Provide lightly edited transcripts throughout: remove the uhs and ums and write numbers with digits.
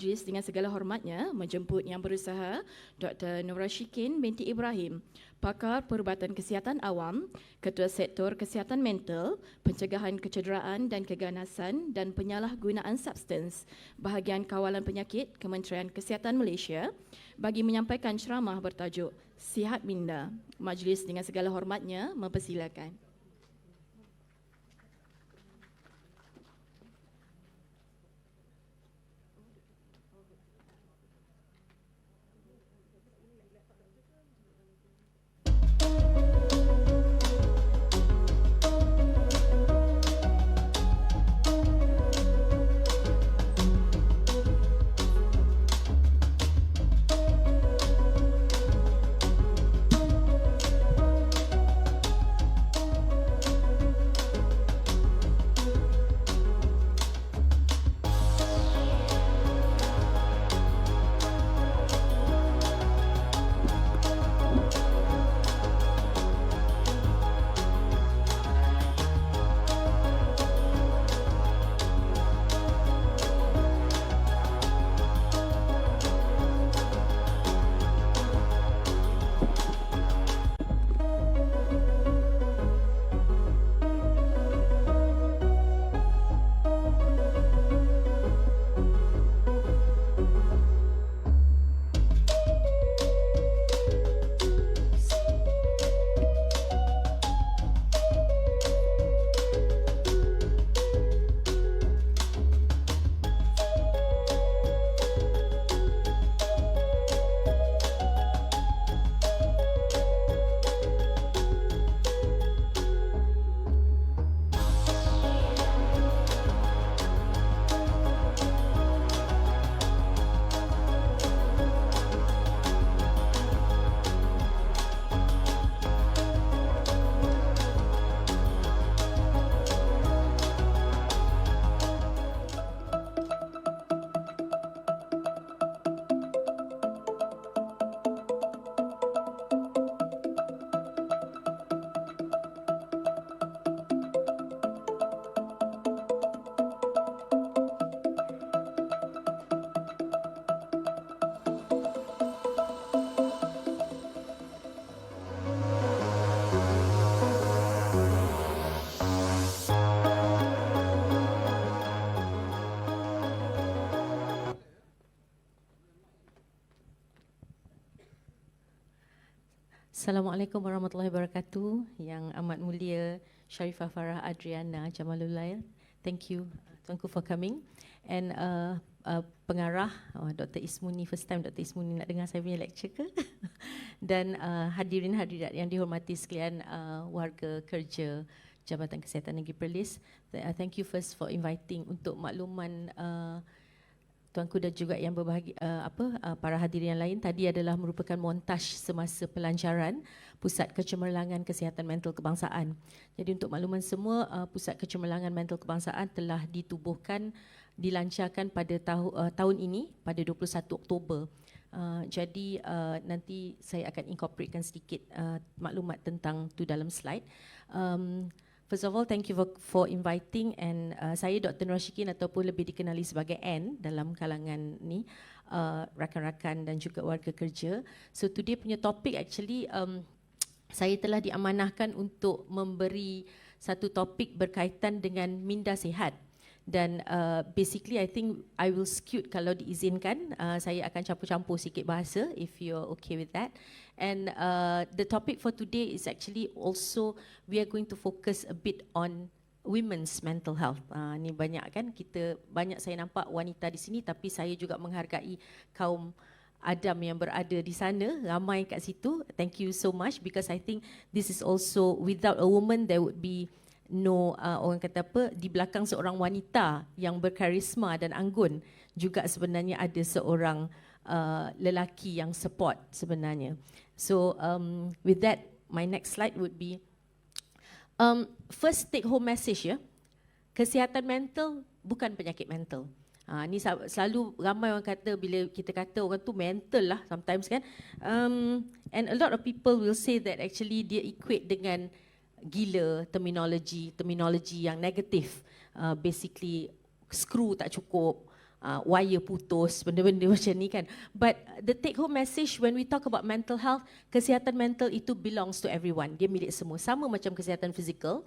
Majlis dengan segala hormatnya menjemput Yang Berusaha Dr. Nora Shikin binti Ibrahim, Pakar Perubatan Kesihatan Awam, Ketua Sektor Kesihatan Mental, Pencegahan Kecederaan dan Keganasan dan Penyalahgunaan Substans, Bahagian Kawalan Penyakit, Kementerian Kesihatan Malaysia, bagi menyampaikan ceramah bertajuk Sihat Minda. Majlis dengan segala hormatnya mempersilakan. Assalamualaikum warahmatullahi wabarakatuh. Yang amat mulia Sharifah Farah Adriana Jamalulail. Thank you, Tuanku, for coming. And pengarah Dr. Ismuni, first time Dr. Ismuni nak dengar saya punya lecture ke? Dan hadirin hadirat yang dihormati sekalian, warga kerja Jabatan Kesihatan Negeri Perlis. Thank you first for inviting. Untuk makluman Tuanku dan juga yang berbahagia, para hadirin yang lain, tadi adalah merupakan montaj semasa pelancaran Pusat Kecemerlangan Kesihatan Mental Kebangsaan. Jadi untuk makluman semua, Pusat Kecemerlangan Mental Kebangsaan telah ditubuhkan, dilancarkan pada tahun ini pada 21 Oktober. Jadi nanti saya akan incorporatekan sedikit maklumat tentang tu dalam slide. First of all, thank you for inviting, and saya Dr. Nora Shikin ataupun lebih dikenali sebagai Ann dalam kalangan ni, rakan-rakan dan juga warga kerja. So today punya topik actually saya telah diamanahkan untuk memberi satu topik berkaitan dengan minda sihat. Dan basically I think I will skew, kalau diizinkan, saya akan campur-campur sikit bahasa if you're okay with that. And the topic for today is actually also we are going to focus a bit on women's mental health. Ni banyak kan, kita banyak saya nampak wanita di sini, tapi saya juga menghargai kaum Adam yang berada di sana, ramai kat situ. Thank you so much, because I think this is also, without a woman there would be no, orang kata apa, di belakang seorang wanita yang berkarisma dan anggun juga sebenarnya ada seorang lelaki yang support sebenarnya. So with that, my next slide would be first take home message ya. Kesihatan mental bukan penyakit mental. Ni selalu ramai orang kata, bila kita kata orang tu mental lah sometimes kan, and a lot of people will say that actually dia equate dengan gila, terminologi yang negatif. Basically skru tak cukup, wire putus, benda-benda macam ni kan. But the take home message when we talk about mental health, kesihatan mental itu belongs to everyone. Dia milik semua, sama macam kesihatan fizikal.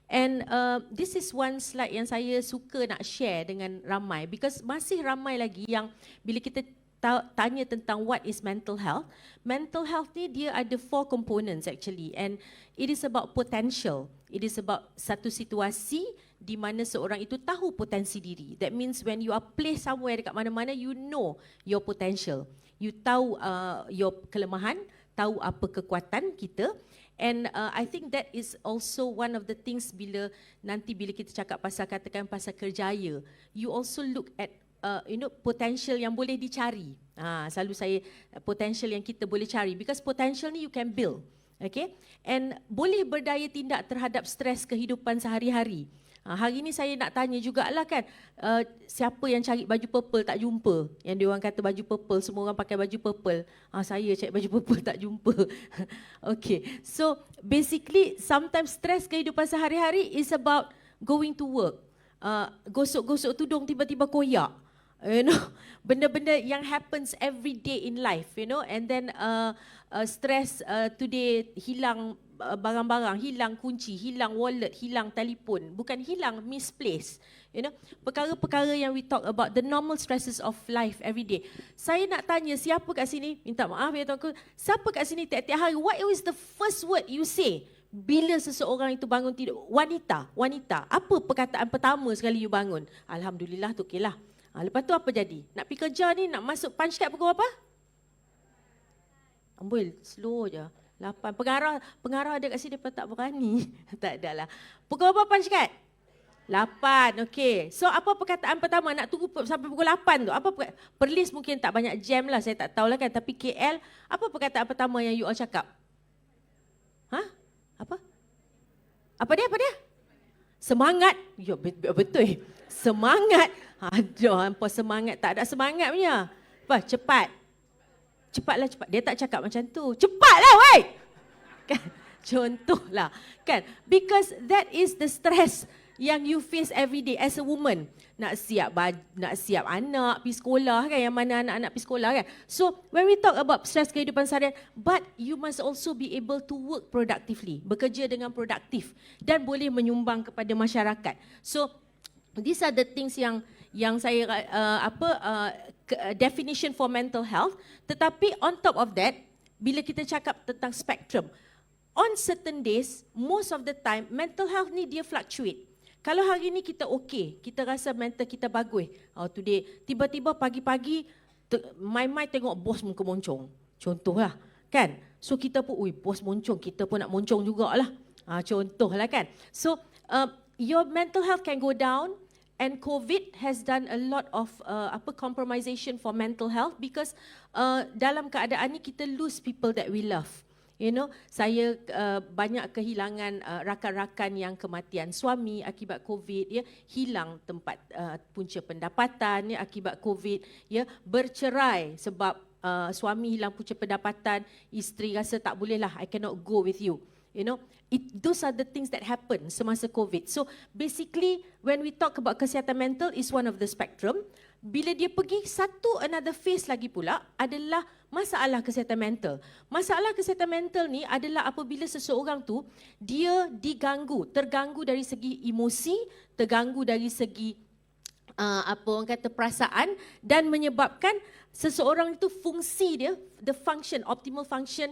And this is one slide yang saya suka nak share dengan ramai because masih ramai lagi yang bila kita tanya tentang what is mental health ni dia ada 4 components actually, and it is about potential. It is about satu situasi di mana seorang itu tahu potensi diri. That means when you are placed somewhere dekat mana-mana, you know your potential. You tahu your kelemahan, tahu apa kekuatan kita. And I think that is also one of the things bila kita cakap katakan pasal kerjaya, you also look at potential yang boleh dicari. Selalu saya potential yang kita boleh cari because potential ni you can build. Okay? And boleh berdaya tindak terhadap stres kehidupan sehari-hari. Hari ni saya nak tanya jugalah kan, siapa yang cari baju purple tak jumpa? Yang diorang kata baju purple, semua orang pakai baju purple. Saya cari baju purple tak jumpa. Okay, so basically sometimes stress kehidupan sehari-hari is about going to work. Gosok-gosok tudung tiba-tiba koyak. Benda-benda yang happens every day in life, and then stress today hilang barang-barang, hilang kunci, hilang wallet, hilang telefon. Bukan hilang, misplaced. Perkara-perkara yang we talk about, the normal stresses of life every day. Saya nak tanya siapa kat sini, minta maaf ya tuanku, siapa kat sini tiap-tiap hari, what is the first word you say bila seseorang itu bangun tidur? Wanita, apa perkataan pertama sekali you bangun? Alhamdulillah tu okey lah. Lepas tu apa jadi? Nak pergi kerja ni, nak masuk punch card pukul apa? Ambil, slow je. 8. Pengarah ada kat sini dia tak berani. Tak ada lah. Pukul apa punch card? 8, okey. So apa perkataan pertama? Nak tunggu sampai pukul 8 tu? Apa Perlis mungkin tak banyak jam lah, saya tak tahulah kan. Tapi KL, apa perkataan pertama yang you all cakap? Apa? Apa dia? Semangat. Ya, betul. Semangat. Aduh, hampa semangat. Tak ada semangat punya. Apa? Cepat. Cepatlah, cepat. Dia tak cakap macam tu. Cepatlah, weh! Kan? Contohlah. Kan? Because that is the stress yang you face every day as a woman. Nak siap anak pergi sekolah kan, yang mana anak-anak pergi sekolah kan. So when we talk about stress kehidupan seharian, but you must also be able to work productively, bekerja dengan produktif dan boleh menyumbang kepada masyarakat. So these are the things yang saya definition for mental health. Tetapi on top of that, bila kita cakap tentang spectrum, on certain days, most of the time mental health ni dia fluctuate. Kalau hari ni kita okey, kita rasa mental kita bagus. Today, tiba-tiba pagi-pagi, mai tengok bos muka moncong. Contohlah, kan? So kita pun, bos moncong, kita pun nak moncong jugalah. Contohlah kan? So, your mental health can go down, and COVID has done a lot of compromisation for mental health because dalam keadaan ni kita lose people that we love. Saya banyak kehilangan rakan-rakan yang kematian suami akibat COVID, hilang tempat punca pendapatan akibat COVID, bercerai sebab suami hilang punca pendapatan, isteri rasa tak boleh lah, I cannot go with you. Those are the things that happen semasa COVID. So basically, when we talk about kesihatan mental, is one of the spectrum. Bila dia pergi another phase lagi pula adalah masalah kesihatan mental. Masalah kesihatan mental ni adalah apabila seseorang tu dia terganggu dari segi emosi, terganggu dari segi orang kata perasaan, dan menyebabkan seseorang itu fungsi dia, the function, optimal function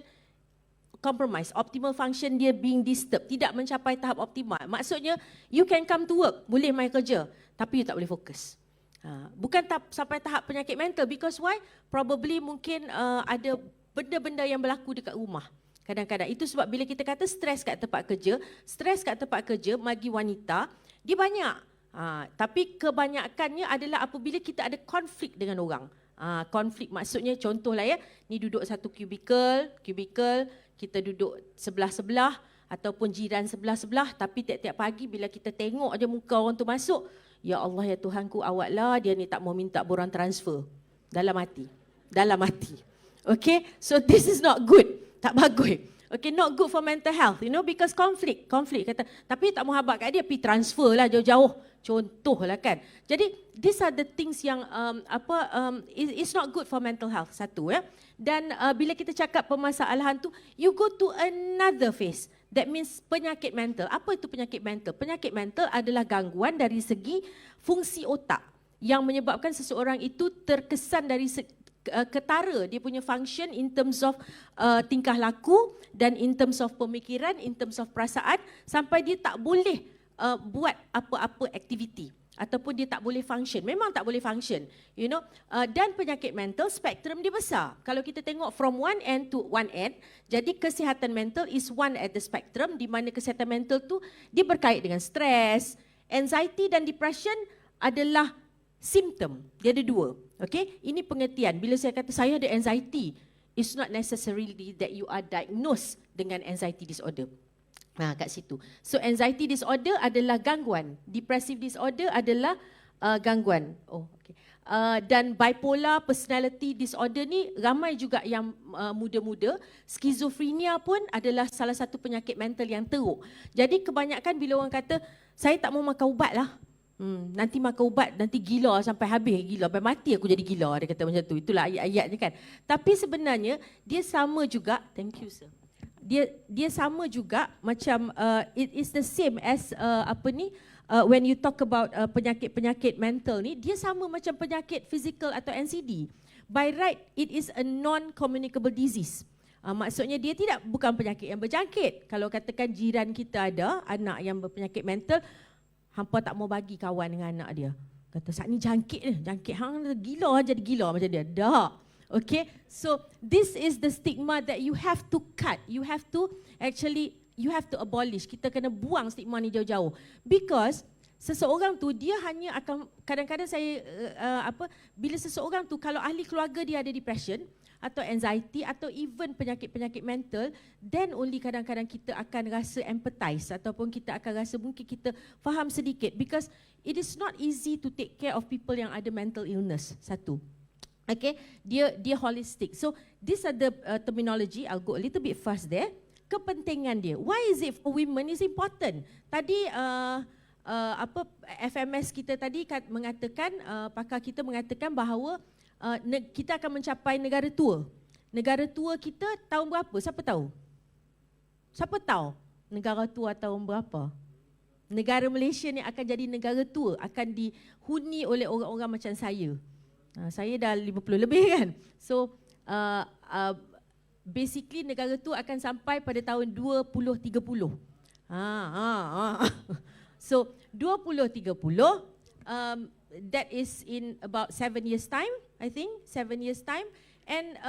compromise, optimal function dia being disturbed, tidak mencapai tahap optimal. Maksudnya you can come to work, boleh main kerja, tapi you tak boleh fokus. Bukan sampai tahap penyakit mental, because why? Probably mungkin ada benda-benda yang berlaku dekat rumah. Kadang-kadang itu sebab bila kita kata stres kat tempat kerja bagi wanita, dia banyak. Tapi kebanyakannya adalah apabila kita ada konflik dengan orang. Konflik maksudnya contohlah ni duduk satu kubikel, kita duduk sebelah-sebelah ataupun jiran sebelah-sebelah, tapi tiap-tiap pagi bila kita tengok aja muka orang tu masuk, ya Allah ya Tuhanku, awaklah dia ni tak mau minta borang transfer. Dalam hati. Okay, so this is not good. Tak bagus. Okay, not good for mental health, because conflict kata, tapi tak mau habaq kat dia, pergi transfer lah jauh-jauh, contoh lah kan. Jadi these are the things yang it's not good for mental health, satu ya. Dan bila kita cakap permasalahan tu, you go to another phase. That means penyakit mental. Apa itu penyakit mental? Penyakit mental adalah gangguan dari segi fungsi otak yang menyebabkan seseorang itu terkesan dari ketara dia punya function in terms of tingkah laku dan in terms of pemikiran, in terms of perasaan, sampai dia tak boleh buat apa-apa aktiviti ataupun dia tak boleh function. Memang tak boleh function, dan penyakit mental spektrum dia besar. Kalau kita tengok from one end to one end, jadi kesihatan mental is one at the spectrum, di mana kesihatan mental tu dia berkait dengan stres, anxiety dan depression adalah simptom. Dia ada dua. Okay? Ini pengertian. Bila saya kata saya ada anxiety, it's not necessarily that you are diagnosed dengan anxiety disorder. Kat situ. So anxiety disorder adalah gangguan. Depressive disorder adalah gangguan. Okay. Dan bipolar personality disorder ni ramai juga yang muda-muda. Skizofrenia pun adalah salah satu penyakit mental yang teruk. Jadi kebanyakan bila orang kata, saya tak mau makan ubat lah. Nanti makan ubat, nanti gila sampai habis, gila sampai mati aku jadi gila, dia kata macam tu. Itulah ayat-ayatnya kan. Tapi sebenarnya dia sama juga, thank you sir. Dia sama juga macam it is the same as when you talk about penyakit-penyakit mental ni, dia sama macam penyakit fizikal atau NCD. By right, it is a non-communicable disease. Maksudnya dia bukan penyakit yang berjangkit. Kalau katakan jiran kita ada anak yang berpenyakit mental, hampa tak mau bagi kawan dengan anak dia. Kata, saat ni jangkit, hang gila jadi gila macam dia. Tak. Okay, so this is the stigma that you have to cut. You have to abolish. Kita kena buang stigma ni jauh-jauh. Because seseorang tu dia hanya akan, kadang-kadang saya bila seseorang tu kalau ahli keluarga dia ada depression atau anxiety atau even penyakit-penyakit mental, then only kadang-kadang kita akan rasa empathize ataupun kita akan rasa mungkin kita faham sedikit, because it is not easy to take care of people yang ada mental illness. Satu. Okay, dia holistic. So these are the terminology. I'll go a little bit fast there. Kepentingan dia. Why is it for women is important? Tadi FMS kita tadi mengatakan, pakar kita mengatakan bahawa kita akan mencapai negara tua. Negara tua kita tahun berapa? Siapa tahu? Siapa tahu negara tua tahun berapa? Negara Malaysia ni akan jadi negara tua, akan dihuni oleh orang-orang macam saya. Saya dah 50 lebih kan. So basically negara tu akan sampai pada tahun 2030. So 2030, that is in about 7 years time, I think 7 years time. And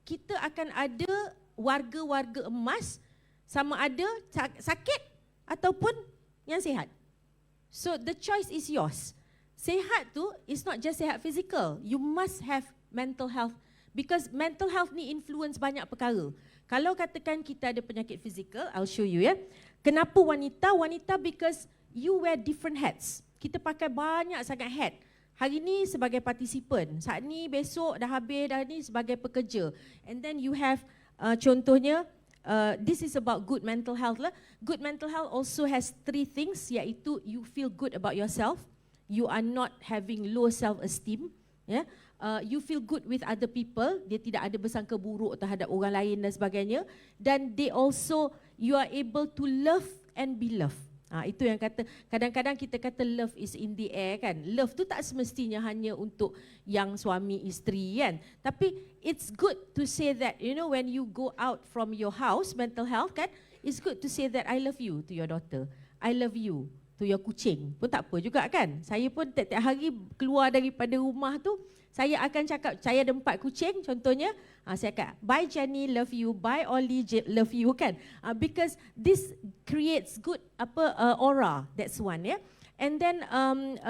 kita akan ada warga-warga emas, sama ada sakit ataupun yang sihat. So the choice is yours. Sehat tu is not just sehat fizikal. You must have mental health, because mental health ni influence banyak perkara. Kalau katakan kita ada penyakit fizikal, I'll show you ya. Kenapa wanita? Wanita because you wear different hats. Kita pakai banyak sangat hat. Hari ni sebagai participant, saat ni besok dah habis dah ni sebagai pekerja. And then you have contohnya, this is about good mental health lah. Good mental health also has 3 things, iaitu you feel good about yourself. You are not having low self-esteem, yeah? You feel good with other people, dia tidak ada bersangka buruk terhadap orang lain dan sebagainya. Dan they also, you are able to love and be loved. Itu yang kata, kadang-kadang kita kata love is in the air kan. Love tu tak semestinya hanya untuk yang suami isteri kan. Tapi it's good to say that, when you go out from your house, mental health kan, it's good to say that I love you to your daughter. I love you to your kucing pun tak apa juga kan. Saya pun tiap-tiap hari keluar daripada rumah tu, saya akan cakap, saya ada 4 kucing contohnya, saya cakap, bye Jenny, love you, bye Ollie, love you kan. Because this creates good aura, that's one ya. And then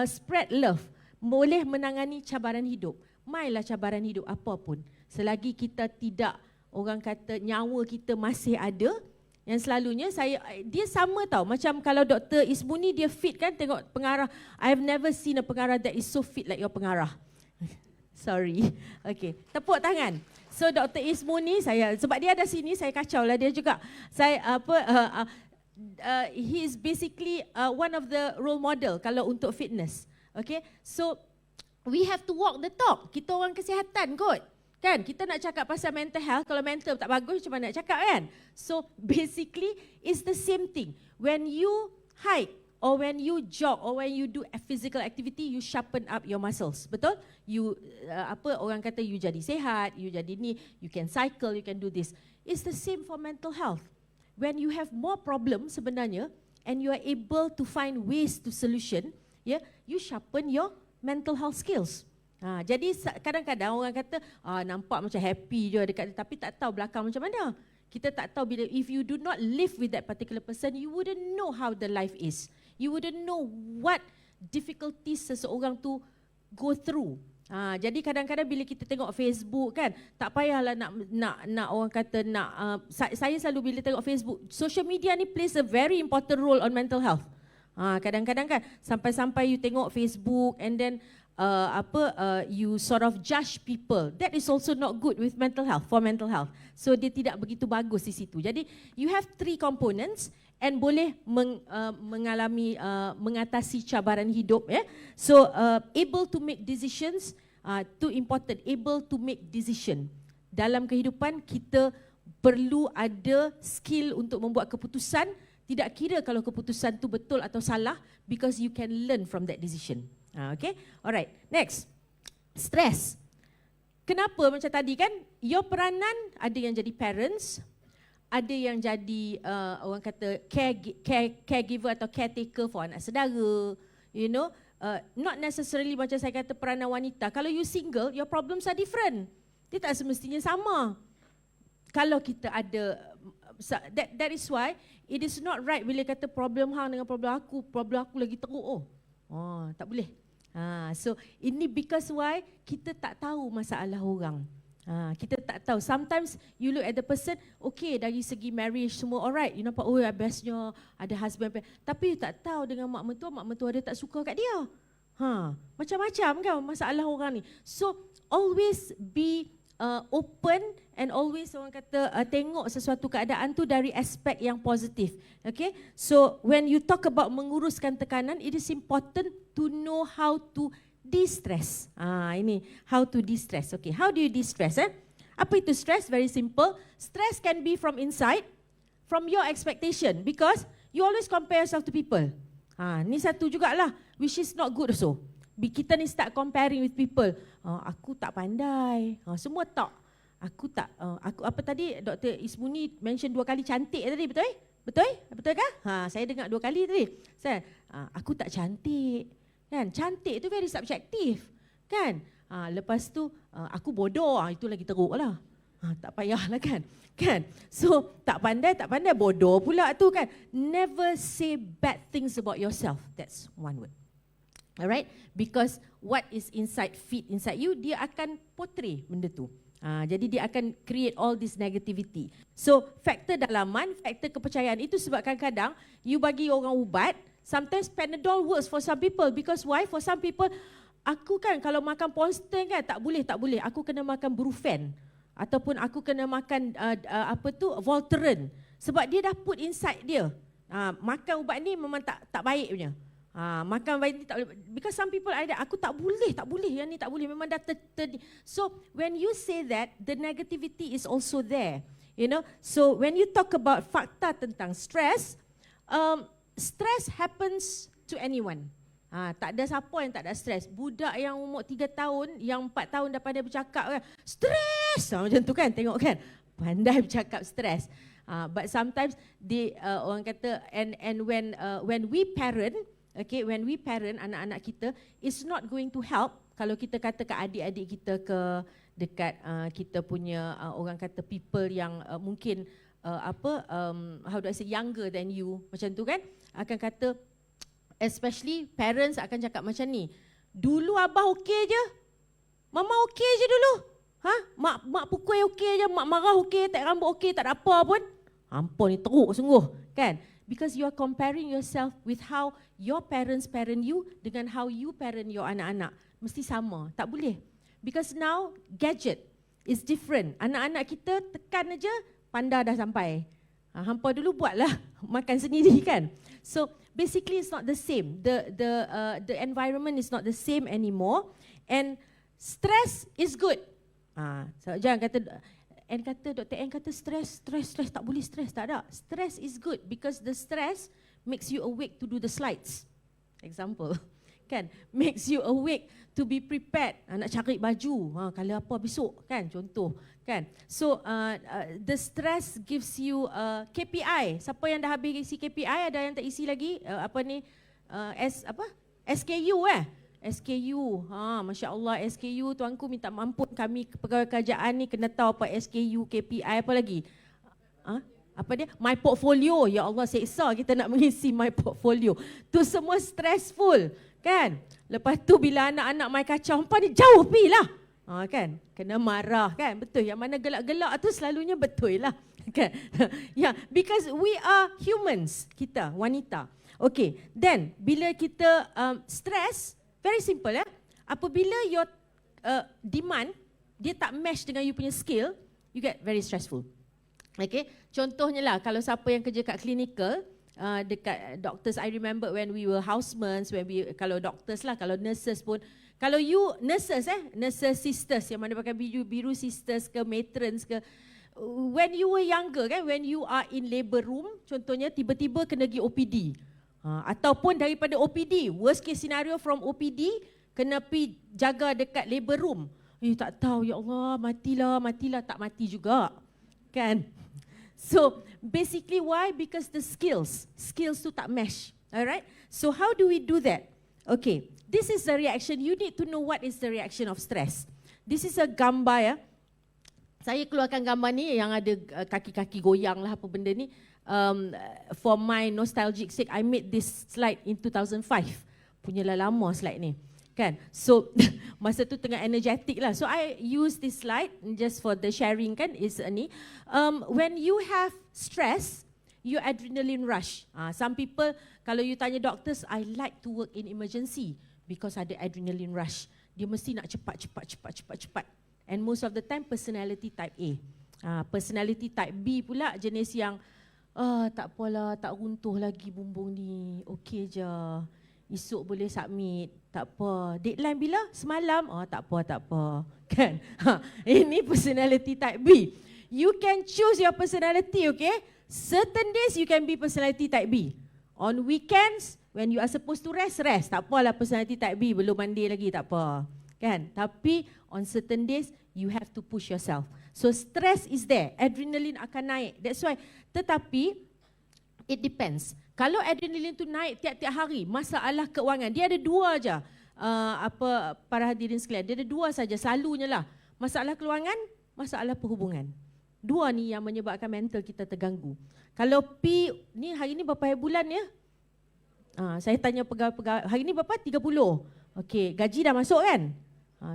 spread love, boleh menangani cabaran hidup. Mainlah cabaran hidup apapun, selagi kita tidak, orang kata nyawa kita masih ada. Yang selalunya dia sama tau, macam kalau Dr. Ismuni dia fit kan, tengok pengarah, I've never seen a pengarah that is so fit like your pengarah. Sorry. Okay, tepuk tangan. So Dr. Ismu ni saya, sebab dia ada sini, saya kacau lah dia juga. Saya he is basically one of the role model kalau untuk fitness. Okay, so we have to walk the talk. Kita orang kesihatan kot. Kan, kita nak cakap pasal mental health, kalau mental tak bagus macam mana nak cakap kan? So basically it's the same thing. When you hike or when you jog or when you do a physical activity, you sharpen up your muscles. Betul? You orang kata you jadi sehat, you jadi ni, you can cycle, you can do this. It's the same for mental health. When you have more problems sebenarnya and you are able to find ways to solution, you sharpen your mental health skills. Jadi kadang-kadang orang kata nampak macam happy je dekat dia, tapi tak tahu belakang macam mana. Kita tak tahu bila, if you do not live with that particular person, you wouldn't know how the life is. You wouldn't know what difficulties seseorang tu go through. Jadi kadang-kadang bila kita tengok Facebook kan, tak payahlah nak orang kata saya selalu bila tengok Facebook, social media ni plays a very important role on mental health. Kadang-kadang kan sampai-sampai you tengok Facebook and then you sort of judge people. That is also not good with mental health, for mental health. So dia tidak begitu bagus di situ. Jadi you have 3 components and boleh mengatasi cabaran hidup. So able to make decisions, too important, able to make decision. Dalam kehidupan kita perlu ada skill untuk membuat keputusan, tidak kira kalau keputusan tu betul atau salah, because you can learn from that decision. Okay, alright. Next, stress. Kenapa macam tadi kan, your peranan ada yang jadi parents, ada yang jadi orang kata caregiver atau caretaker for anak saudara, you know, not necessarily macam saya kata peranan wanita. Kalau you single, your problems are different. Dia tak semestinya sama. Kalau kita ada, that is why it is not right bila kata problem hang dengan problem aku lagi teruk. Tak boleh. So ini because why kita tak tahu masalah orang. Kita tak tahu. Sometimes you look at the person, okay dari segi marriage semua alright, you nampak bestnya ada husband, tapi you tak tahu dengan mak mentua dia tak suka kat dia. Macam-macam kan masalah orang ni. So always be open and always orang kata tengok sesuatu keadaan tu dari aspek yang positif. Okay, so when you talk about menguruskan tekanan, it is important to know how to de-stress. Ini how to de-stress. Okay, how do you de-stress? Apa itu stress? Very simple. Stress can be from inside, from your expectation, because you always compare yourself to people. Ni satu jugalah, which is not good also. Kita ni start comparing with people. Aku tak pandai. Semua tak. Aku apa tadi Dr. Ismuni mention 2 kali cantik tadi, betul? Betul ke? Saya dengar 2 kali tadi. Aku tak cantik. Kan? Cantik tu very subjektif. Kan? Lepas tu aku bodoh, itu lagi teruklah. Tak payahlah kan. So tak pandai bodoh pula tu kan. Never say bad things about yourself. That's one word. Alright, because what is feed inside you, dia akan portray benda tu. Jadi dia akan create all this negativity. So faktor dalaman, faktor kepercayaan itu sebab kadang-kadang you bagi orang ubat, sometimes Panadol works for some people, because why? For some people, aku kan kalau makan Ponstan kan tak boleh. Aku kena makan Brufen ataupun aku kena makan Voltaren, sebab dia dah put inside dia. Makan ubat ni memang tak baik punya. Makan baik ni tak boleh, because some people ada, aku tak boleh, yang ni tak boleh, memang dah So when you say that, the negativity is also there, you know. So when you talk about fakta tentang stress, stress happens to anyone. Tak ada siapa yang tak ada stress. Budak yang umur 3 tahun, yang 4 tahun dah pandai bercakap kan, stress macam tu kan, tengok kan, pandai bercakap stress. But sometimes orang kata, and when we parent, okay, when we parent anak-anak kita, it's not going to help kalau kita kata ke adik-adik kita, ke dekat kita punya orang kata people yang mungkin how do I say, younger than you, macam tu kan, akan kata, especially parents akan cakap macam ni, dulu abah okey je, mama okey je dulu, mak pukul okey je, mak marah okey, tak rambut okey, tak ada apa pun. Ampun, ni teruk sungguh kan. Because you are comparing yourself with how your parents parent you dengan how you parent your anak-anak. Mesti sama, tak boleh. Because now gadget, It's different. Anak-anak kita tekan aja, panda dah sampai. Hampa dulu buatlah makan sendiri kan. So basically it's not the same. The environment is not the same anymore. And stress is good. So jangan kata Dr. N kata stress tak boleh stress, tak ada. Stress is good because the stress makes you awake to do the slides. Example. Kan, makes you awake to be prepared. Nak cari baju, kalau apa besok kan, contoh kan. So the stress gives you KPI. Siapa yang dah habis isi KPI, ada yang tak isi lagi? SKU SKU. Masya Allah SKU, tuanku minta ampun, kami pegawai kerajaan ni kena tahu apa SKU, KPI, apa lagi? Apa dia? My portfolio. Ya Allah, seksa kita nak mengisi my portfolio. Tu semua stressful, kan? Lepas tu bila anak-anak main kacau, hampa ni jauh pi lah. Kan? Kena marah, kan? Betul. Yang mana gelak-gelak tu selalunya betul lah. Kan? Yeah, because we are humans, kita, wanita. Okay, then bila kita stress, very simple ya. Apabila your demand, dia tak match dengan you punya skill, you get very stressful. Okay, contohnya lah kalau siapa yang kerja kat clinical, dekat doctors, I remember when we were housemaids, kalau doctors lah, kalau nurses pun, kalau you nurses sisters yang mana pakai biru sisters ke matrons ke, when you were younger kan, when you are in labour room, contohnya tiba-tiba kena pergi OPD, ataupun daripada OPD, worst case scenario from OPD, kena pergi jaga dekat labour room. Tak tahu, ya Allah, matilah, tak mati juga, kan? So basically why? Because the skills tu tak mesh. Alright. So how do we do that? Okay, this is the reaction. You need to know what is the reaction of stress. This is a gambar ya. Saya keluarkan gambar ni yang ada kaki-kaki goyang lah apa benda ni. For my nostalgic sake, I made this slide in 2005. Punyalah lama slide ni. Kan? So masa tu tengah energetic lah. So I use this slide just for the sharing kan, is ni. When you have stress, your adrenaline rush. Some people, kalau you tanya doctors, I like to work in emergency because ada adrenaline rush. Dia mesti nak cepat. And most of the time personality type A. Personality type B pula jenis yang tak apalah, tak runtuh lagi bumbung ni. Okey je. Esok boleh submit, tak apa. Deadline bila? Semalam? Tak apa. Kan? Ini personality type B. You can choose your personality, okay? Certain days you can be personality type B. On weekends, when you are supposed to rest. Tak apalah personality type B, belum mandi lagi, tak apa. Kan? Tapi on certain days, you have to push yourself. So stress is there, adrenaline akan naik. That's why, tetapi it depends. Kalau adrenalin tu naik tiap-tiap hari, masalah keuangan, dia ada dua aja. Para hadirin sekalian, dia ada dua saja selalunya lah. Masalah keuangan, masalah perhubungan. Dua ni yang menyebabkan mental kita terganggu. Kalau ni hari ni berapa hari bulan ya? Saya tanya pegawai, hari ni berapa? 30. Okey, gaji dah masuk kan?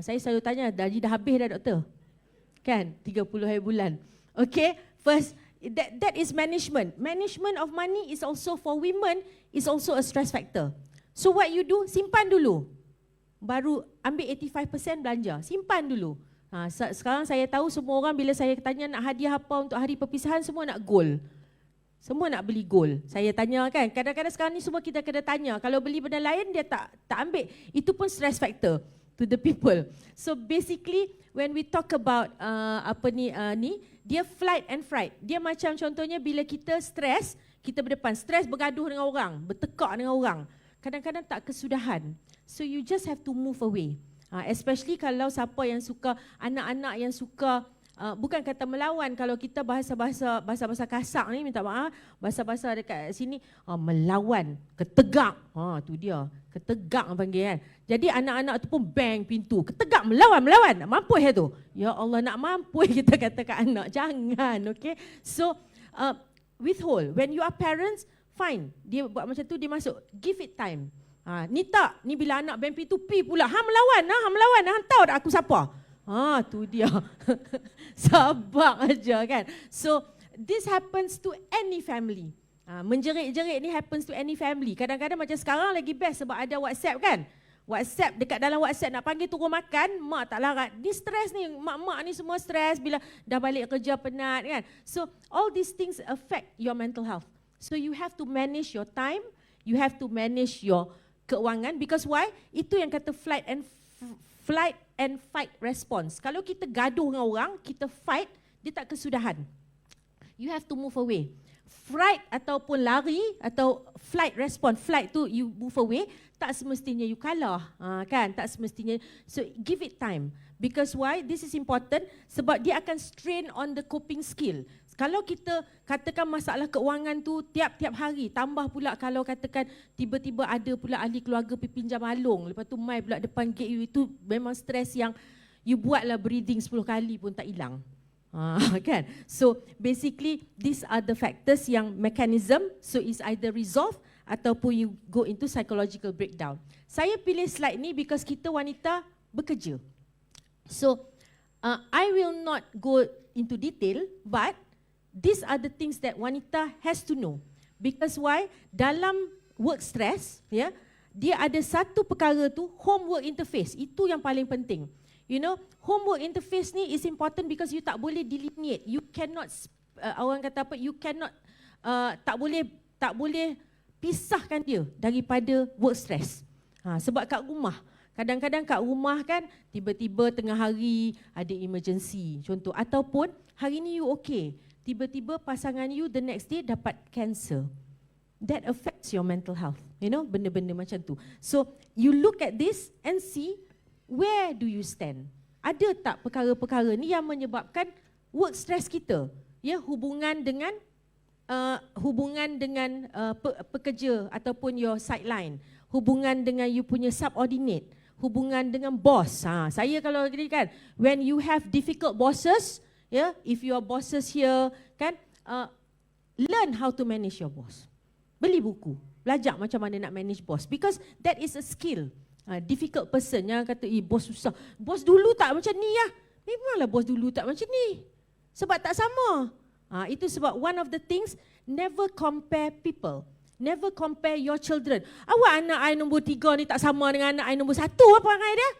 Saya selalu tanya, gaji dah habis dah doktor? Kan? 30 hari bulan. Okey, first, that is management. Management of money is also for women, is also a stress factor. So what you do, simpan dulu. Baru ambil 85% belanja, simpan dulu. Sekarang saya tahu semua orang bila saya tanya nak hadiah apa untuk hari perpisahan, semua nak gold. Semua nak beli gold. Saya tanya kan, kadang-kadang sekarang ni semua kita kena tanya. Kalau beli benda lain dia tak ambil. Itu pun stress factor to the people. So basically when we talk about dia flight and fright. Dia macam contohnya bila kita stres, kita berdepan. Stres bergaduh dengan orang, bertekak dengan orang. Kadang-kadang tak kesudahan. So you just have to move away. Especially kalau siapa yang suka, anak-anak yang suka, bukan kata melawan, kalau kita bahasa kasar ni, minta maaf, bahasa dekat sini, melawan, ketegak. Tu dia, ketegak panggil kan. Jadi anak-anak tu pun bang pintu, ketegak, melawan, nak mampus ya tu. Ya Allah, nak mampus kita kata kat anak, jangan, okay. So, withhold, when you are parents, fine, dia buat macam tu, dia masuk, give it time. Ni tak, ni bila anak bang pintu, pi pula, melawan, hang tahu tak aku siapa? Tu dia. Sabar aja kan. So, this happens to any family. Menjerit-jerit ni happens to any family. Kadang-kadang macam sekarang lagi best sebab ada WhatsApp kan. WhatsApp, dekat dalam WhatsApp nak panggil turun makan, mak tak larat. Ni stres ni, mak-mak ni semua stres bila dah balik kerja penat kan. So all these things affect your mental health. So you have to manage your time, you have to manage your keuangan, because why? Itu yang kata flight and fight response. Kalau kita gaduh dengan orang, kita fight, dia tak kesudahan. You have to move away. Fright ataupun lari atau flight response, flight tu you move away, tak semestinya you kalah, kan? Tak semestinya. So give it time. Because why? This is important sebab dia akan strain on the coping skill. Kalau kita katakan masalah keuangan tu tiap-tiap hari, tambah pula kalau katakan tiba-tiba ada pula ahli keluarga pergi pinjam alung, lepas tu mai pula depan gate you, itu memang stres yang you buatlah breathing 10 kali pun tak hilang. Kan? So basically these are the factors yang mechanism, so is either resolve ataupun you go into psychological breakdown. Saya pilih slide ni because kita wanita bekerja. So I will not go into detail, but these are the things that wanita has to know. Because why? Dalam work stress, ya, dia ada satu perkara tu, homework interface. Itu yang paling penting. You know, homework interface ni is important because you tak boleh delineate. You cannot, orang kata apa, you cannot, tak boleh pisahkan dia daripada work stress. Sebab kat rumah, kadang-kadang kat rumah kan, tiba-tiba tengah hari ada emergency, contoh. Ataupun hari ni you okay, tiba-tiba pasangan you the next day dapat cancer. That affects your mental health. You know, benda-benda macam tu. So, you look at this and see where do you stand. Ada tak perkara-perkara ni yang menyebabkan work stress kita? Ya, hubungan dengan pekerja ataupun your sideline. Hubungan dengan you punya subordinate. Hubungan dengan boss. Saya kalau gini kan, when you have difficult bosses, yeah, if your bosses here, kan, learn how to manage your boss. Beli buku, belajar macam mana nak manage boss, because that is a skill. Difficult person yang kata, bos susah. Bos dulu tak macam ni ya. Memanglah bos dulu tak macam ni. Sebab tak sama. Itu sebab one of the things, never compare people. Never compare your children. Awak anak I nombor 3 ni tak sama dengan anak I nombor 1, apa perangai dia?